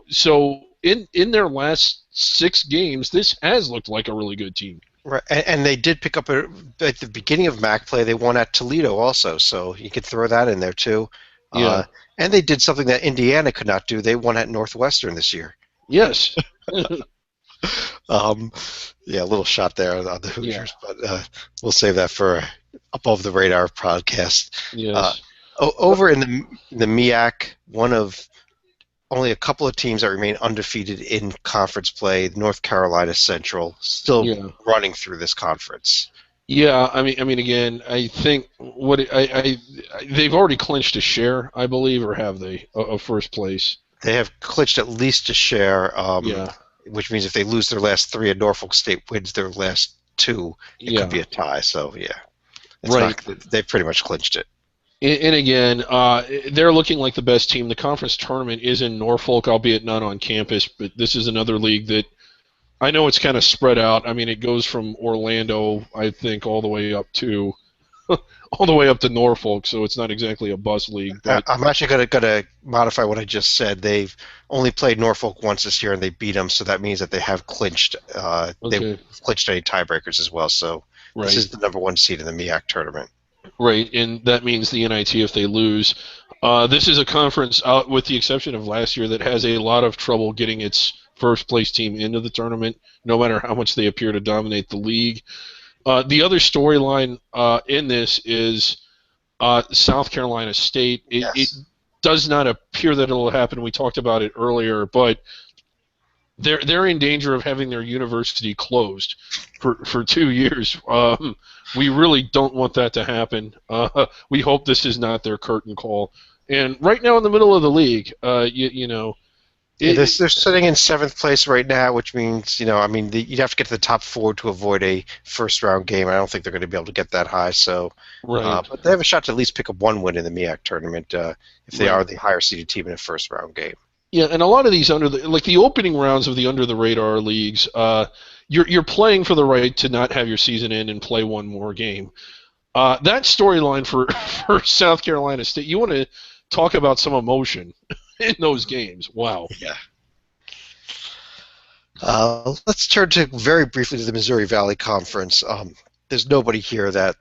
So in their last 6 games, this has looked like a really good team. Right, and they did pick up at the beginning of MAC play. They won at Toledo also, so you could throw that in there too. Yeah. And they did something that Indiana could not do. They won at Northwestern this year. Yes. Yeah, a little shot there on the Hoosiers, but we'll save that for above the radar podcast. Yes. Over in the MEAC, one of only a couple of teams that remain undefeated in conference play, North Carolina Central, still running through this conference. Yeah, I mean, again, I think they've already clinched a share, I believe, or have they, of first place? They have clinched at least a share. Which means if they lose their last 3 and Norfolk State wins their last 2, it could be a tie. So they've pretty much clinched it. And again, they're looking like the best team. The conference tournament is in Norfolk, albeit not on campus, but this is another league that I know it's kind of spread out. I mean, it goes from Orlando, I think, all the way up to Norfolk, so it's not exactly a bus league. But I'm actually going to modify what I just said. They've only played Norfolk once this year, and they beat them, so that means that they have clinched. They've clinched any tiebreakers as well. So this is the number 1 seed in the MEAC tournament. Right, and that means the NIT if they lose. This is a conference, with the exception of last year, that has a lot of trouble getting its first-place team into the tournament, no matter how much they appear to dominate the league. The other storyline in this is South Carolina State. It does not appear that it'll happen. We talked about it earlier, but they're in danger of having their university closed for 2 years. We really don't want that to happen. We hope this is not their curtain call. And right now in the middle of the league, they're sitting in 7th place right now, which means, you'd have to get to the top 4 to avoid a first-round game. I don't think they're going to be able to get that high. So, but they have a shot to at least pick up 1 win in the MEAC tournament if they are the higher-seeded team in a first-round game. Yeah, and a lot of these the opening rounds of the under-the-radar leagues, you're playing for the right to not have your season end and play 1 more game. That storyline for South Carolina State, you want to talk about some emotion in those games. Wow. Yeah. Let's turn very briefly to the Missouri Valley Conference. There's nobody here that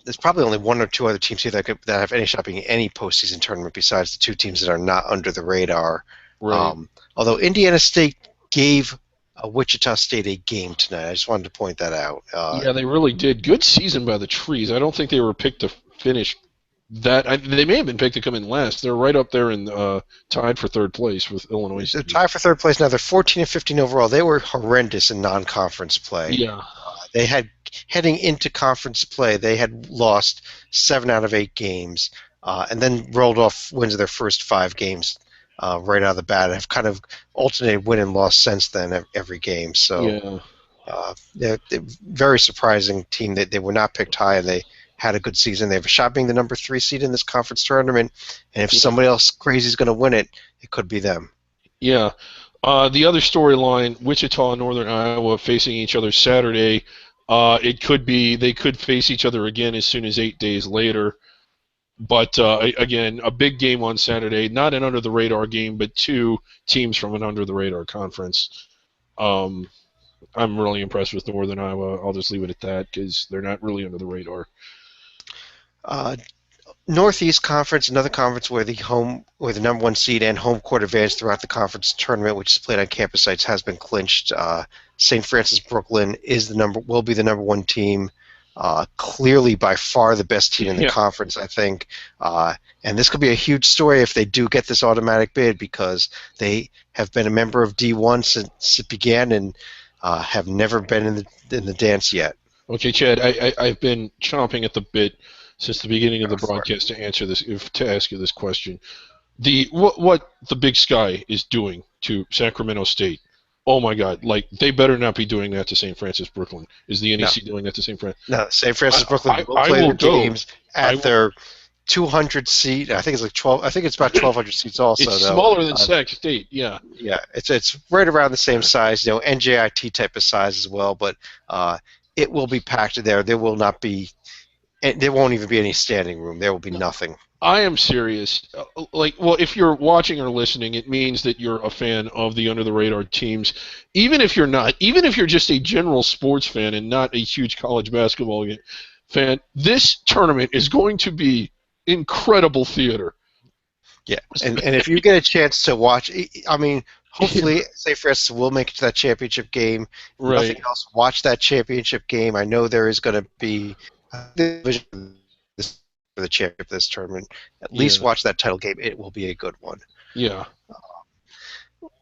there's probably only 1 or 2 other teams here that have any shot being any postseason tournament besides the 2 teams that are not under the radar. Right. Although Indiana State gave Wichita State a game tonight. I just wanted to point that out. Yeah, they really did. Good season by the Trees. I don't think they were picked to finish that. They may have been picked to come in last. They're right up there and tied for 3rd place with Illinois State. They're tied for 3rd place now. They're 14-15 overall. They were horrendous in non-conference play. Yeah. They had, heading into conference play, they had lost 7 out of 8 games and then rolled off wins of their first 5 games right out of the bat and have kind of alternated win and loss since then every game. So they're very surprising team. They were not picked high, and they had a good season. They have a shot being the number 3 seed in this conference tournament, and if somebody else crazy is going to win it, it could be them. Yeah. The other storyline, Wichita and Northern Iowa facing each other Saturday. It could be they could face each other again as soon as 8 days later. But again, a big game on Saturday, not an under-the-radar game, but 2 teams from an under-the-radar conference. I'm really impressed with Northern Iowa. I'll just leave it at that because they're not really under the radar. Northeast Conference, another conference where the number one seed and home court advantage throughout the conference tournament, which is played on campus sites, has been clinched. St. Francis Brooklyn will be the number one team, clearly by far the best team in the Yeah. conference, I think. And this could be a huge story if they do get this automatic bid, because they have been a member of D1 since it began and have never been in the dance yet. Okay, Chad, I've been chomping at the bit since the beginning of the Go for it. broadcast to ask you this question. What the Big Sky is doing to Sacramento State? Oh my God! Like, they better not be doing that to St. Francis Brooklyn. Is the NEC doing that to St. Francis? No, St. Francis Brooklyn will I play will their go. games at their 200 seat. I think it's like 12. I think it's about 1,200 seats also. It's though. smaller than Sac State. Yeah. Yeah, it's right around the same size. NJIT type of size as well. But it will be packed there. There will not be. There won't even be any standing room. There will be nothing. I am serious. Well, if you're watching or listening, it means that you're a fan of the under the radar teams. Even if you're not, even if you're just a general sports fan and not a huge college basketball fan, this tournament is going to be incredible theater. Yeah, and if you get a chance to watch, I mean, hopefully, St. Francis will make it to that championship game. Right. Nothing else. Watch that championship game. I know there is going to be for the championship of this tournament. At least watch that title game. It will be a good one. Yeah.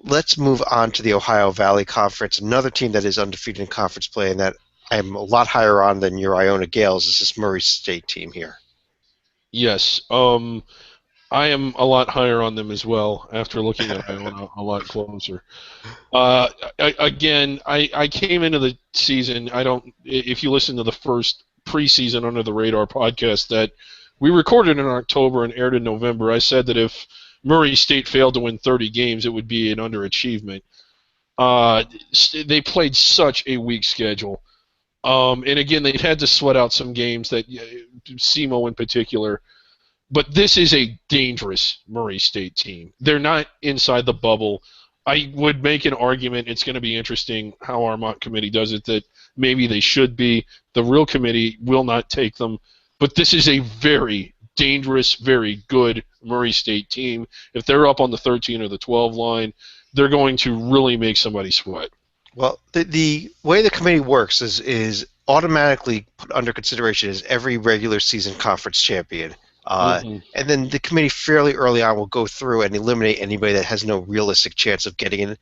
Let's move on to the Ohio Valley Conference. Another team that is undefeated in conference play and that I'm a lot higher on than your Iona Gales is this Murray State team here. Yes. I am a lot higher on them as well after looking at Iona a lot closer. Again, I came into the season. If you listen to the first preseason Under the Radar podcast that we recorded in October and aired in November, I said that if Murray State failed to win 30 games, it would be an underachievement. They played such a weak schedule. And again, they've had to sweat out some games, that SEMO in particular. But this is a dangerous Murray State team. They're not inside the bubble. I would make an argument, it's going to be interesting how our mock committee does it, that maybe they should be. The real committee will not take them. But this is a very dangerous, very good Murray State team. If they're up on the 13 or the 12 line, they're going to really make somebody sweat. Well, the way the committee works is automatically put under consideration as every regular season conference champion. And then the committee fairly early on will go through and eliminate anybody that has no realistic chance of getting in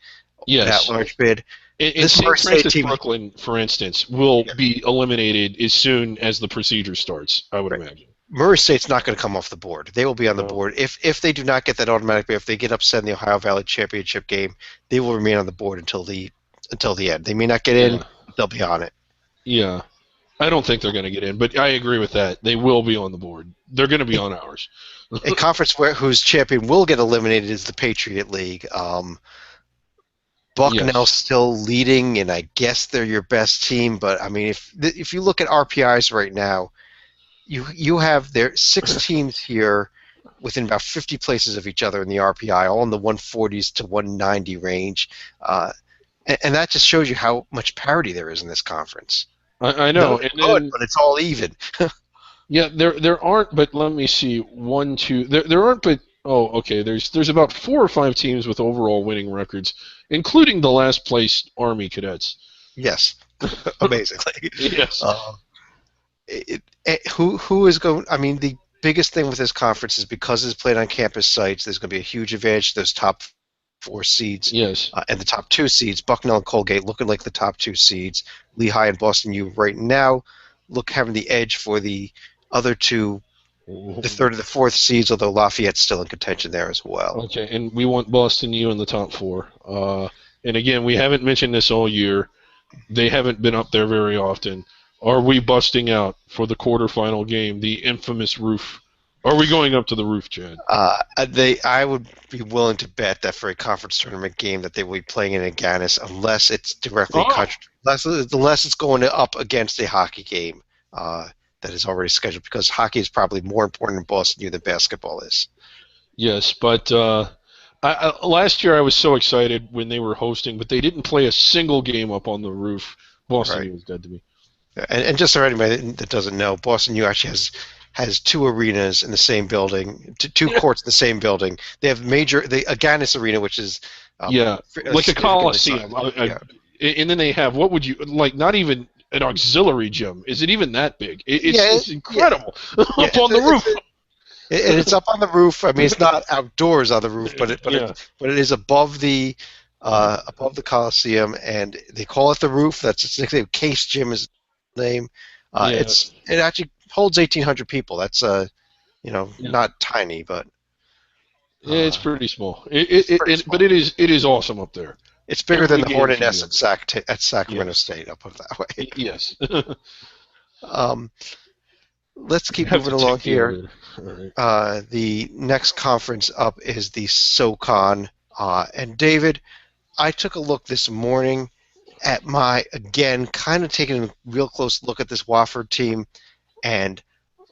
that large bid. And St. Francis Brooklyn, for instance, will be eliminated as soon as the procedure starts, I would imagine. Murray State's not going to come off the board. They will be on the board. If they do not get that automatic bid, if they get upset in the Ohio Valley Championship game, they will remain on the board until the end. They may not get in, but they'll be on it. Yeah. I don't think they're going to get in, but I agree with that. They will be on the board. They're going to be on ours. A conference whose champion will get eliminated is the Patriot League. Bucknell's still leading, and I guess they're your best team. But I mean, if you look at RPIs right now, you have there 6 teams here within about 50 places of each other in the RPI, all in the 140s to 190 range, and that just shows you how much parity there is in this conference. I know, but it's all even. Yeah, there aren't, but let me see, 1, 2. There aren't, but okay. There's about 4 or 5 teams with overall winning records, including the last place Army Cadets. Yes, amazingly. Yes. Who is going? I mean, the biggest thing with this conference is because it's played on campus sites. There's going to be a huge advantage to those top 4 seeds. Yes. And the top 2 seeds, Bucknell and Colgate, looking like the top 2 seeds. Lehigh and Boston U right now having the edge for the other 2, the 3rd or the 4th seeds, although Lafayette's still in contention there as well. Okay, and we want Boston U in the top 4. And again, we haven't mentioned this all year. They haven't been up there very often. Are we busting out for the quarterfinal game, the infamous roof? Are we going up to the roof, Chad? I would be willing to bet that for a conference tournament game that they will be playing in Agganis, unless it's directly unless it's going up against a hockey game that is already scheduled, because hockey is probably more important in Boston U than basketball is. Yes, but last year I was so excited when they were hosting, but they didn't play a single game up on the roof. Boston U was dead to me. And just for anybody that doesn't know, Boston U actually has has two arenas in the same building, two courts in the same building. They have the Agganis Arena, which is Yeah, like a significantly sized. coliseum. Yeah, And then they have, what would you like? Not even an auxiliary gym. Is it even that big? yeah, It's incredible yeah. up on the roof. And it's up on the roof. I mean, it's not outdoors on the roof, Yeah, but it is above the Coliseum, and they call it the roof. That's its nickname. Case Gym is the name. yeah, It actually holds 1,800 people. That's yeah. not tiny, but It's uh, pretty small. it's pretty But small. it is awesome up there. It's bigger than Every the game Hornet should be Nest up. at Sacramento Yes, State. I'll put it that way. yes. Um, let's You keep have to moving along take the here. elevator. All right. The next conference up is the SoCon. And David, I took a look this morning at again, kind of taking a real close look at this Wofford team, and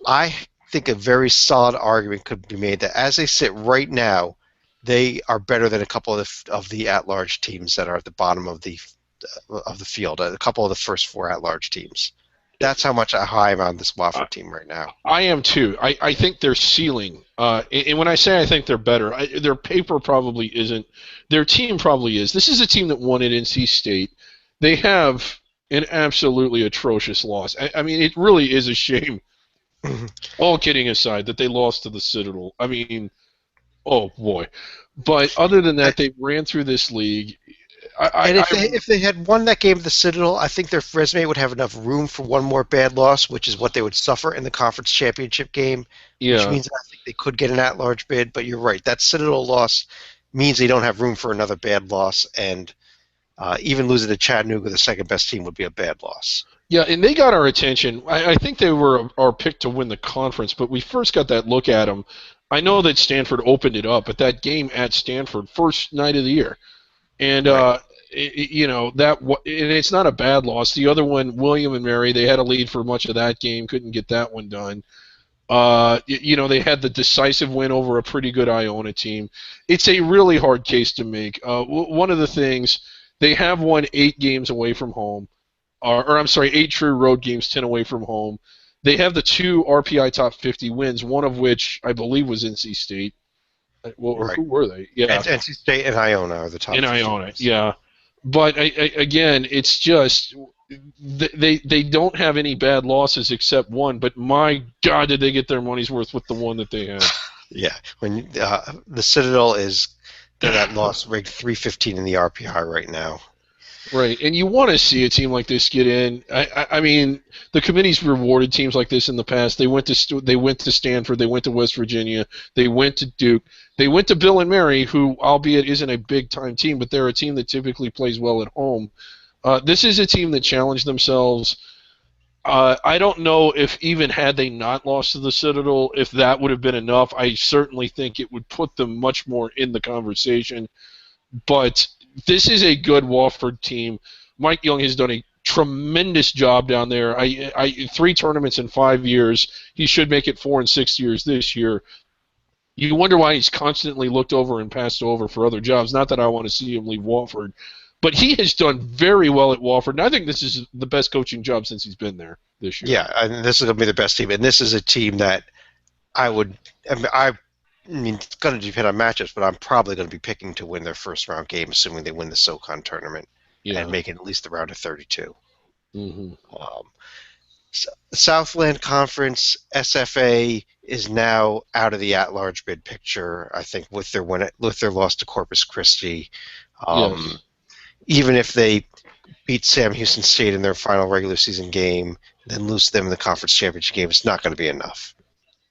I think a very solid argument could be made that as they sit right now, they are better than a couple of the at-large teams that are at the bottom of the field. A couple of the first four at-large teams. That's how much high I'm on this Wofford team right now. I am too. I think their ceiling, and when I say I think they're better, their paper probably isn't. Their team probably is. This is a team that won at NC State. They have an absolutely atrocious loss. I mean, it really is a shame. All kidding aside, that they lost to the Citadel. I mean, oh boy. But other than that, they ran through this league. And if they had won that game at the Citadel, I think their resume would have enough room for one more bad loss, which is what they would suffer in the conference championship game. Yeah. Which means I think they could get an at-large bid. But you're right, that Citadel loss means they don't have room for another bad loss, and even losing to Chattanooga, the second best team, would be a bad loss. Yeah, and they got our attention. I think they were our pick to win the conference, but we first got that look at them. I know that Stanford opened it up, but that game at Stanford, first night of the year. And Right. and it's not a bad loss. The other one, William and Mary, they had a lead for much of that game, couldn't get that one done. They had the decisive win over a pretty good Iona team. It's a really hard case to make. One of the things, they have won 8 games away from home, or I'm sorry, 8 true road games, 10 away from home. They have the 2 RPI top 50 wins, one of which I believe was NC State. Well, or Right. who were they? Yeah, And NC State and Iona are the top. in 50 Iona. teams. Yeah, but again, it's just they don't have any bad losses except one. But my God, did they get their money's worth with the one that they had? Yeah. When the Citadel they're at loss ranked 315 in the RPI right now. Right, and you want to see a team like this get in. I mean, the committee's rewarded teams like this in the past. They went to Stanford, they went to West Virginia, they went to Duke, they went to Bill and Mary, who, albeit isn't a big-time team, but they're a team that typically plays well at home. This is a team that challenged themselves. I don't know if even had they not lost to the Citadel, if that would have been enough. I certainly think it would put them much more in the conversation. But this is a good Wofford team. Mike Young has done a tremendous job down there. 3 tournaments in 5 years. He should make it 4 and 6 years this year. You wonder why he's constantly looked over and passed over for other jobs. Not that I want to see him leave Wofford, but he has done very well at Wofford, and I think this is the best coaching job since he's been there this year. Yeah, and this is going to be the best team. And this is a team that I mean, it's going to depend on matchups, but I'm probably going to be picking to win their first round game, assuming they win the SoCon tournament and make it at least the round of 32. Mm-hmm. Southland Conference SFA is now out of the at-large bid picture. I think with their loss to Corpus Christi, Yes. even if they beat Sam Houston State in their final regular season game, then lose to them in the conference championship game, it's not going to be enough.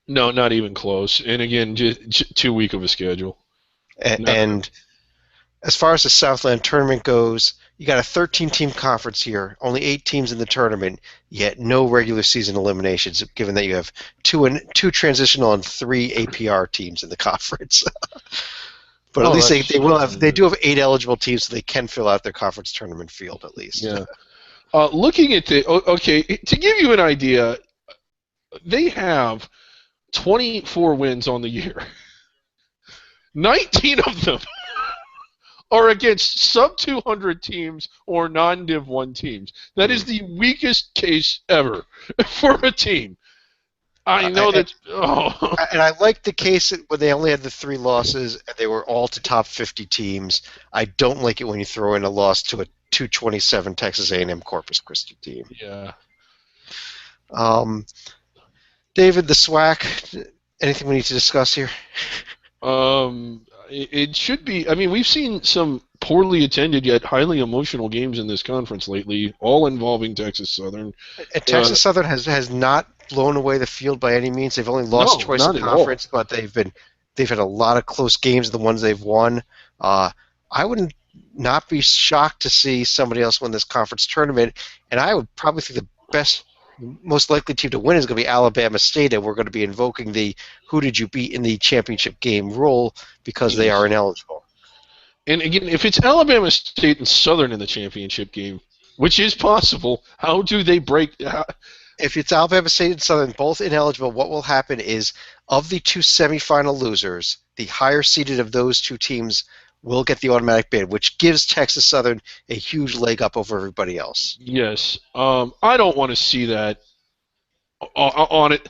No, not even close. And again, just too weak of a schedule. And as far as the Southland tournament goes, you got a 13-team conference here, only 8 teams in the tournament, yet no regular season eliminations, given that you have 2 transitional and 3 APR teams in the conference. But at least they do have 8 eligible teams, so they can fill out their conference tournament field at least. Yeah. Looking at to give you an idea, they have 24 wins on the year. 19 of them are against sub-200 teams or non-Div 1 teams. That is the weakest case ever for a team. I know that. Oh, And I like the case when they only had the 3 losses and they were all to top 50 teams. I don't like it when you throw in a loss to a 227 Texas A&M Corpus Christi team. yeah. Um, David, the SWAC. Anything we need to discuss here? It should be. I mean, we've seen some poorly attended yet highly emotional games in this conference lately, all involving Texas Southern. And Uh, Texas Southern has not blown away the field by any means. They've only lost no, twice in not at all. conference, but they've had a lot of close games. The ones they've won, I would not be shocked to see somebody else win this conference tournament. And I would probably think the best, most likely team to win is going to be Alabama State, and we're going to be invoking the "Who did you beat in the championship game" rule because they are Yes. ineligible. And again, if it's Alabama State and Southern in the championship game, which is possible, how do they break? If it's Alabama State and Southern both ineligible, what will happen is of the 2 semifinal losers, the higher seeded of those 2 teams will get the automatic bid, which gives Texas Southern a huge leg up over everybody else. Yes. I don't want to see that on it.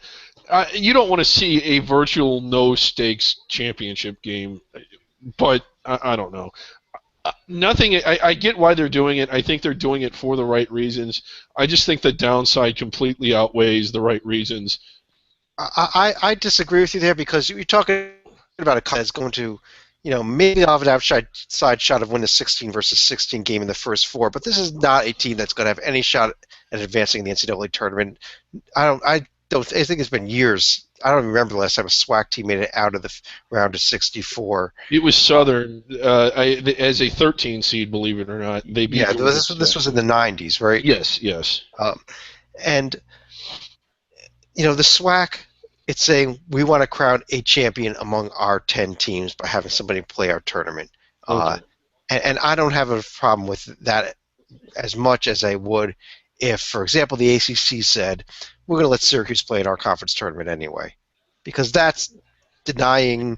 You don't want to see a virtual no stakes championship game, but I don't know. Nothing. I get why they're doing it. I think they're doing it for the right reasons. I just think the downside completely outweighs the right reasons. I disagree with you there because you're talking about a that's going to, maybe have an outside shot of win the 16 versus 16 game in the first 4, but this is not a team that's going to have any shot at advancing in the NCAA tournament. I think it's been years. I don't even remember the last time a SWAC team made it out of the round of 64. It was Southern as a 13 seed, believe it or not. They beat Yeah, Georgia this was Tech. in the 90s, right? Yes, yes. Um, and the SWAC, it's saying we want to crown a champion among our 10 teams by having somebody play our tournament. Uh, Okay. and I don't have a problem with that as much as I would if, for example, the ACC said, we're going to let Syracuse play in our conference tournament anyway. Because that's denying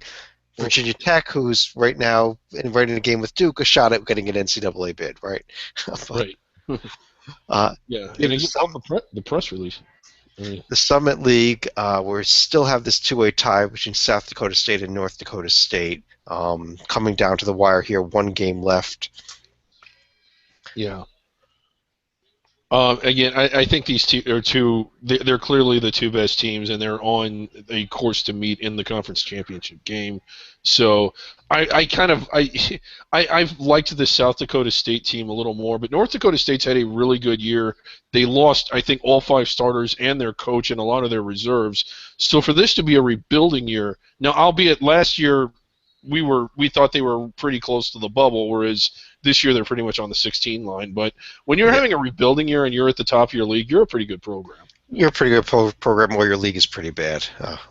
Virginia Tech, who's right now right in a game with Duke, a shot at getting an NCAA bid, right? But, Right. uh, Yeah. in And the, again, oh, the press release. the Summit League, we still have this 2-way tie between South Dakota State and North Dakota State. Coming down to the wire here, 1 game left. Yeah. Again, I think these two they're clearly the 2 best teams, and they're on a course to meet in the conference championship game. So I've liked the South Dakota State team a little more, but North Dakota State's had a really good year. They lost, I think, all 5 starters and their coach and a lot of their reserves. So for this to be a rebuilding year, now albeit last year we thought they were pretty close to the bubble, whereas this year they're pretty much on the 16 line. But when you're Yeah, having a rebuilding year and you're at the top of your league, you're a pretty good program. you're a pretty good program, or your league is pretty bad.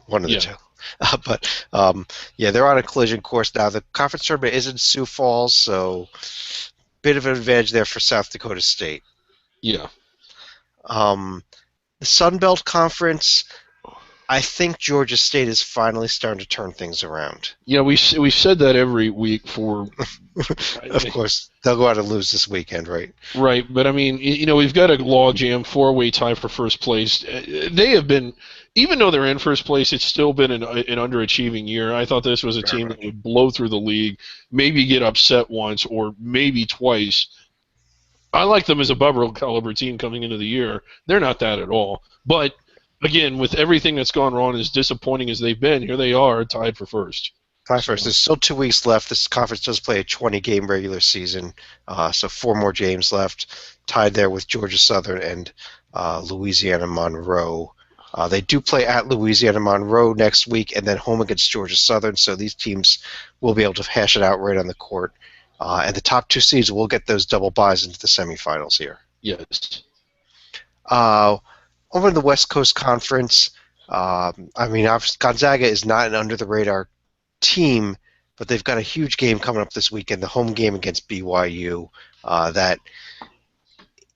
One of the Yeah. two. Yeah, they're on a collision course now. The conference tournament is in Sioux Falls, so bit of an advantage there for South Dakota State. Yeah. Um, the Sun Belt Conference, I think Georgia State is finally starting to turn things around. Yeah, we've said that every week for Of course, they'll go out and lose this weekend, right? right, but I mean, we've got a logjam 4-way tie for first place. They have been, even though they're in first place, it's still been an underachieving year. I thought this was a team that would blow through the league, maybe get upset once or maybe twice. I like them as a Bubble caliber team coming into the year. They're not that at all. But again, with everything that's gone wrong, as disappointing as they've been, here they are tied for first. First, there's still 2 weeks left. This conference does play a 20-game regular season, so 4 more games left, tied there with Georgia Southern and Louisiana Monroe. They do play at Louisiana Monroe next week and then home against Georgia Southern, so these teams will be able to hash it out right on the court. And the top 2 seeds will get those double buys into the semifinals here. Yes. Over in the West Coast Conference, Gonzaga is not an under-the-radar team, but they've got a huge game coming up this weekend, the home game against BYU. That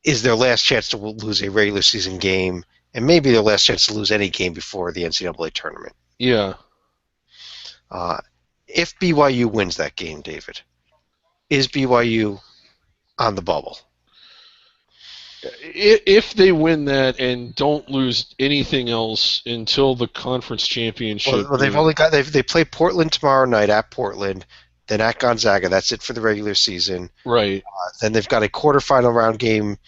is their last chance to lose a regular season game, and maybe their last chance to lose any game before the NCAA tournament. Yeah. If BYU wins that game, David, is BYU on the bubble? If they win that and don't lose anything else until the conference championship Well, they've game, only got they play Portland tomorrow night at Portland, then at Gonzaga. That's it for the regular season. right? Then they've got a quarterfinal round game,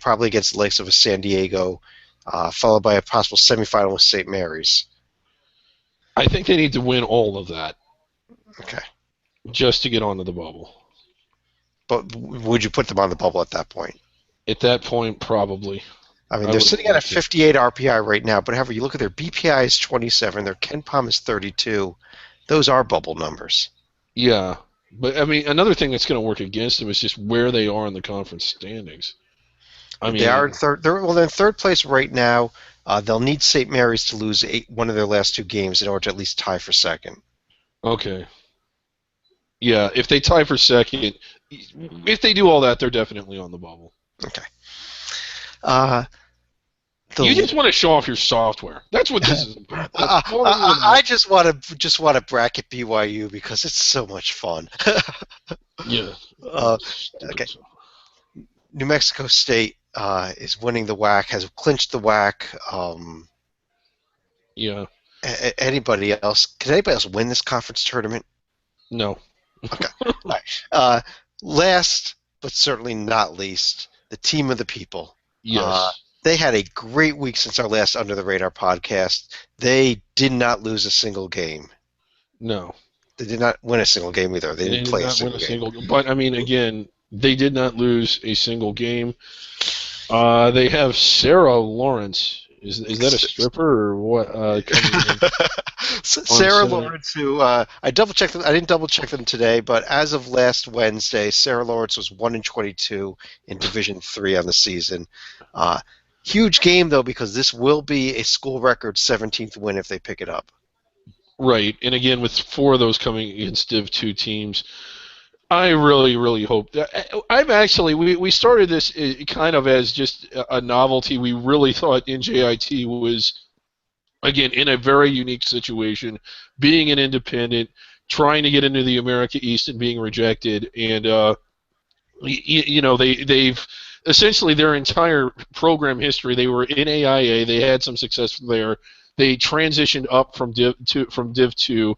probably against the likes of a San Diego, followed by a possible semifinal with St. Mary's. I think they need to win all of that Okay, just to get onto the bubble. but would you put them on the bubble at that point? At that point, probably. I mean, I they're would sitting at a like to. 58 RPI right now, but however, you look at their BPI is 27, their KenPom is 32. Those are bubble numbers. Yeah, but I mean, another thing that's going to work against them is just where they are in the conference standings. I mean, They are in third. They're in third place right now. They'll need St. Mary's to lose one of their last two games in order to at least tie for second. okay. Yeah, if they tie for second, if they do all that, they're definitely on the bubble. Okay. Uh, You just want to show off your software. That's what this is about. I just want to bracket BYU because it's so much fun. Yeah. Okay. New Mexico State is winning the WAC, has clinched the WAC. Yeah. Anybody else? Can anybody else win this conference tournament? No. Okay. All right. Last, but certainly not least, the team of the people. Yes. They had a great week since our last Under the Radar podcast. They did not lose a single game. No. They did not win a single game either. They didn't play a single game. But I mean, again, they did not lose a single game. They have Sarah Lawrence. Is that a stripper or what? Sarah Lawrence, who I double checked. I didn't double check them today, but as of last Wednesday, Sarah Lawrence was 1-22 in Division III on the season. Huge game though, because this will be a school record 17th win if they pick it up. Right, and again, with 4 of those coming against Div 2 teams, I really, really hope that. We started this kind of as just a novelty. We really thought NJIT was, again, in a very unique situation, being an independent, trying to get into the America East and being rejected, and they've essentially their entire program history. They were in AIA. They had some success there. They transitioned up from Div 2.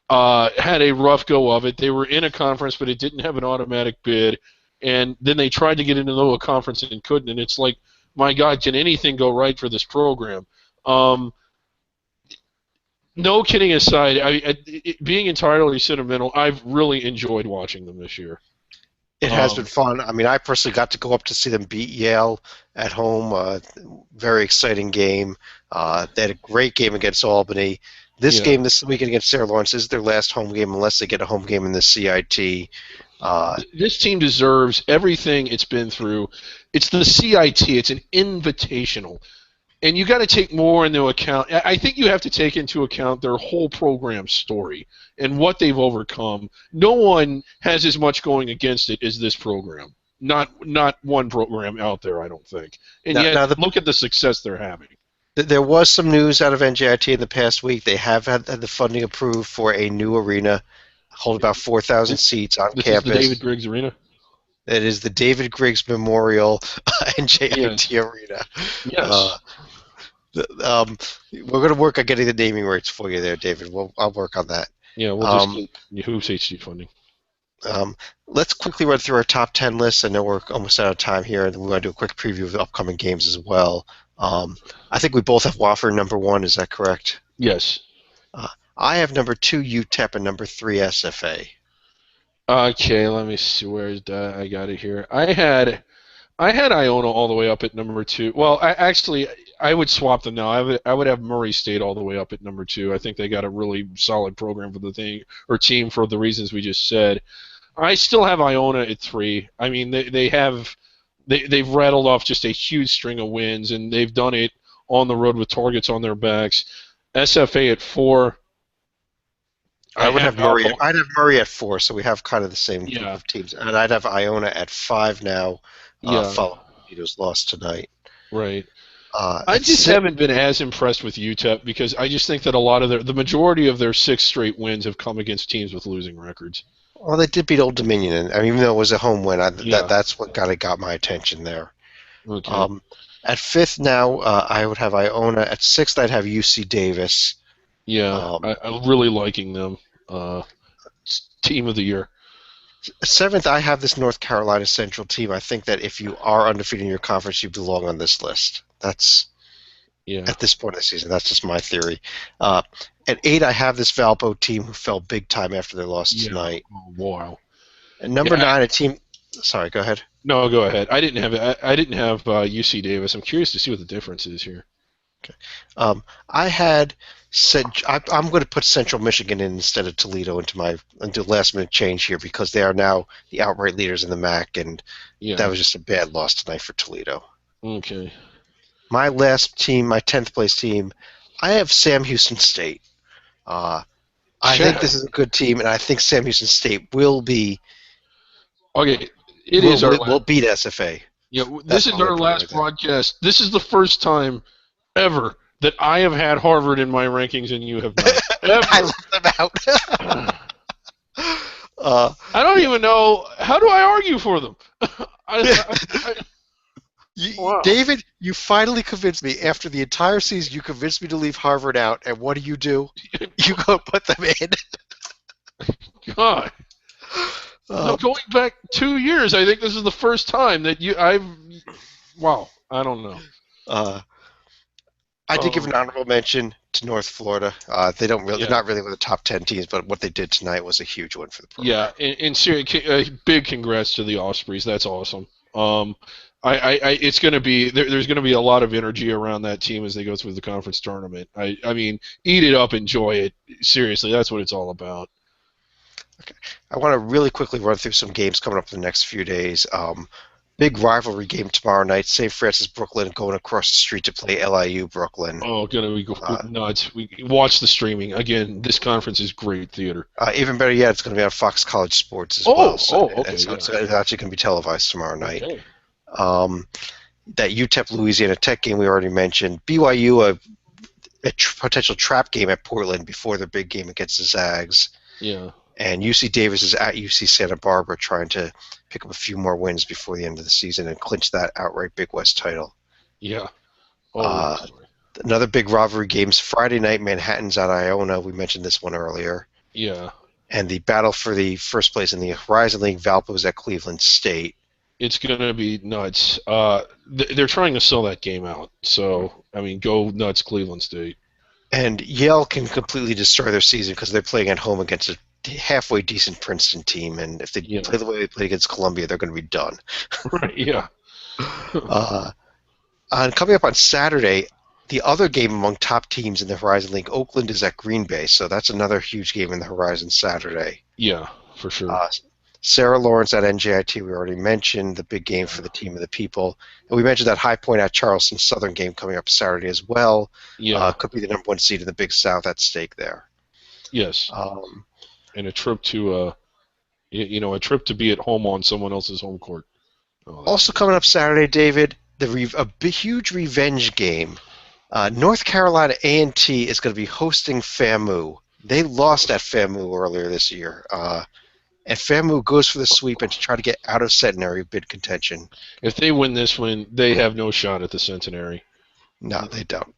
Had a rough go of it. They were in a conference, but it didn't have an automatic bid. And then they tried to get into a conference and couldn't. And it's like, my God, can anything go right for this program? No kidding aside, being entirely sentimental, I've really enjoyed watching them this year. It has been fun. I mean, I personally got to go up to see them beat Yale at home. Very exciting game. They had a great game against Albany. This game this weekend against Sarah Lawrence is their last home game unless they get a home game in the CIT. This team deserves everything it's been through. It's the CIT. It's an invitational. And you got to take more into account. I think you have to take into account their whole program story and what they've overcome. No one has as much going against it as this program. Not one program out there, I don't think. And look at the success they're having. There was some news out of NJIT in the past week. They have had the funding approved for a new arena, hold about 4,000 seats on campus. This is the David Griggs Arena? It is the David Griggs Memorial NJIT Arena. Yes. We're going to work on getting the naming rights for you there, David. I'll work on that. Yeah, we'll just get Hoops HG funding. Let's quickly run through our top 10 lists. I know we're almost out of time here, and we want to do a quick preview of the upcoming games as well. I think we both have Wofford number 1. Is that correct? Yes. I have number 2 UTEP and number 3 SFA. Okay, let me see. Where's that? I got it here. I had Iona all the way up at number 2. Well, I would swap them now. I would have Murray State all the way up at number 2. I think they got a really solid program for the team for the reasons we just said. I still have Iona at 3. I mean, they've rattled off just a huge string of wins, and they've done it on the road with targets on their backs. SFA at 4. I'd have Murray at 4, so we have kind of the same group of teams. And I'd have Iona at 5 now, following Toledo's loss tonight. Right. I just haven't been as impressed with UTEP because I just think that the majority of their 6 straight wins have come against teams with losing records. Well, they did beat Old Dominion, and even though it was a home win, that's what kind of got my attention there. Okay. At fifth now, I would have Iona. At sixth, I'd have UC Davis. Yeah, Um, I'm really liking them. Team of the year. Seventh, I have this North Carolina Central team. I think that if you are undefeated in your conference, you belong on this list. That's Yeah. at this point in the season. That's just my theory. Uh, at eight, I have this Valpo team who fell big time after their loss Yeah. tonight. Oh, wow. And number Yeah. nine, a team. Sorry, go ahead. No, go ahead. I didn't have UC Davis. I'm curious to see what the difference is here. I had said I'm going to put Central Michigan in instead of Toledo into last minute change here because they are now the outright leaders in the MAC, and Yeah. that was just a bad loss tonight for Toledo. Okay. My last team, my 10th place team, I have Sam Houston State. I think this is a good team, and I think Sam Houston State will be Okay. It is our will beat SFA. Yeah, That's this is what I'm our gonna put last right there. broadcast. This is the first time ever that I have had Harvard in my rankings and you have not. I Ever. left them out. I don't even know. How do I argue for them? Wow. David, you finally convinced me. After the entire season, you convinced me to leave Harvard out, and what do? You go put them in. God. No, going back 2 years, I think this is the first time that wow, I don't know. I did give an honorable mention to North Florida. They're not really one of the top 10 teams, but what they did tonight was a huge win for the program. Yeah, and seriously, big congrats to the Ospreys. That's awesome. It's going to be there's going to be a lot of energy around that team as they go through the conference tournament. I mean, eat it up, enjoy it. Seriously, that's what it's all about. Okay, I want to really quickly run through some games coming up in the next few days. Big rivalry game tomorrow night. St. Francis Brooklyn going across the street to play LIU Brooklyn. Oh, gonna be nuts. We watch the streaming again. This conference is great theater. Even better yet, it's going to be on Fox College Sports as well. Okay. So it's actually going to be televised tomorrow night. Okay. That UTEP Louisiana Tech game we already mentioned. BYU a potential trap game at Portland before their big game against the Zags. Yeah. And UC Davis is at UC Santa Barbara trying to pick up a few more wins before the end of the season and clinch that outright Big West title. Yeah. Another big rivalry game is Friday night. Manhattan's at Iona. We mentioned this one earlier. Yeah. And the battle for the first place in the Horizon League, Valpo's at Cleveland State. It's going to be nuts. They're trying to sell that game out. So, I mean, go nuts, Cleveland State. And Yale can completely destroy their season because they're playing at home against a halfway decent Princeton team, and if they play the way they played against Columbia, they're going to be done. Right, yeah. And coming up on Saturday, the other game among top teams in the Horizon League, Oakland is at Green Bay, so that's another huge game in the Horizon Saturday. Yeah, for sure. Sarah Lawrence at NJIT, we already mentioned, the big game for the team of the people. And we mentioned that High Point at Charleston Southern game coming up Saturday as well. Yeah. Could be the number one seed in the Big South at stake there. Yes. And a trip to a trip to be at home on someone else's home court. Also coming up Saturday, David, a huge revenge game. North Carolina A&T is going to be hosting FAMU. They lost at FAMU earlier this year. And FAMU goes for the sweep and to try to get out of Centenary bid contention. If they win this one, they have no shot at the Centenary. No, they don't.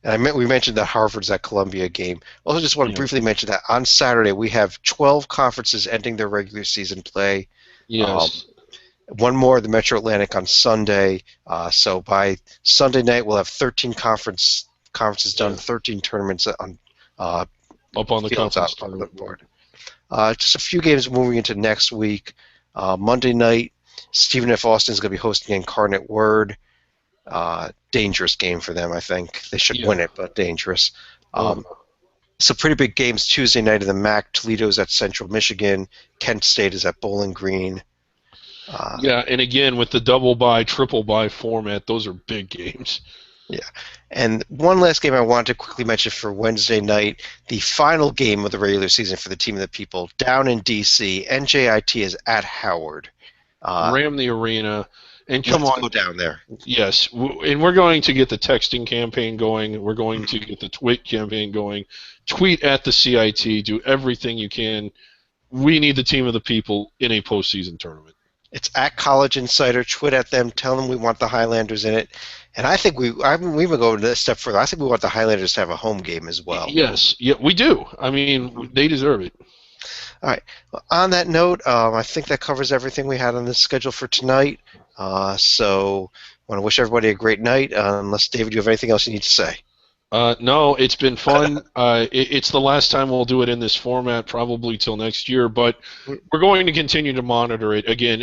And we mentioned that Harvard's at Columbia game. Also, just want to briefly mention that on Saturday we have 12 conferences ending their regular season play. Yes. One more, the Metro Atlantic on Sunday. So by Sunday night we'll have 13 conferences done, 13 tournaments on up on the conference board. Just a few games moving into next week. Monday night, Stephen F. Austin is going to be hosting Incarnate Word. Dangerous game for them, I think. They should win it, but dangerous. Some pretty big games Tuesday night in the MAC. Toledo's at Central Michigan. Kent State is at Bowling Green. And again, with the double bye, triple bye format, those are big games. Yeah. And one last game I wanted to quickly mention for Wednesday night, the final game of the regular season for the Team of the People, down in D.C., NJIT is at Howard. Ram the arena. And come Let's on. go down there. Yes. And we're going to get the texting campaign going. We're going to get the tweet campaign going. Tweet at the CIT. Do everything you can. We need the Team of the People in a postseason tournament. It's at College Insider. Tweet at them. Tell them we want the Highlanders in it. And I think we even go a step further. I think we want the Highlanders to have a home game as well. Yes, yeah, we do. I mean, they deserve it. All right. Well, on that note, I think that covers everything we had on the schedule for tonight. So I want to wish everybody a great night. Unless, David, you have anything else you need to say? No, it's been fun. It's the last time we'll do it in this format, probably till next year. But we're going to continue to monitor it again.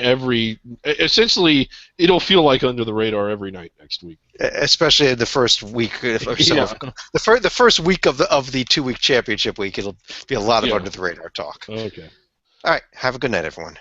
Essentially, it'll feel like under the radar every night next week. Especially in the first week or so. Yeah. The first week of the 2-week championship week, it'll be a lot of under the radar talk. Okay. All right. Have a good night, everyone.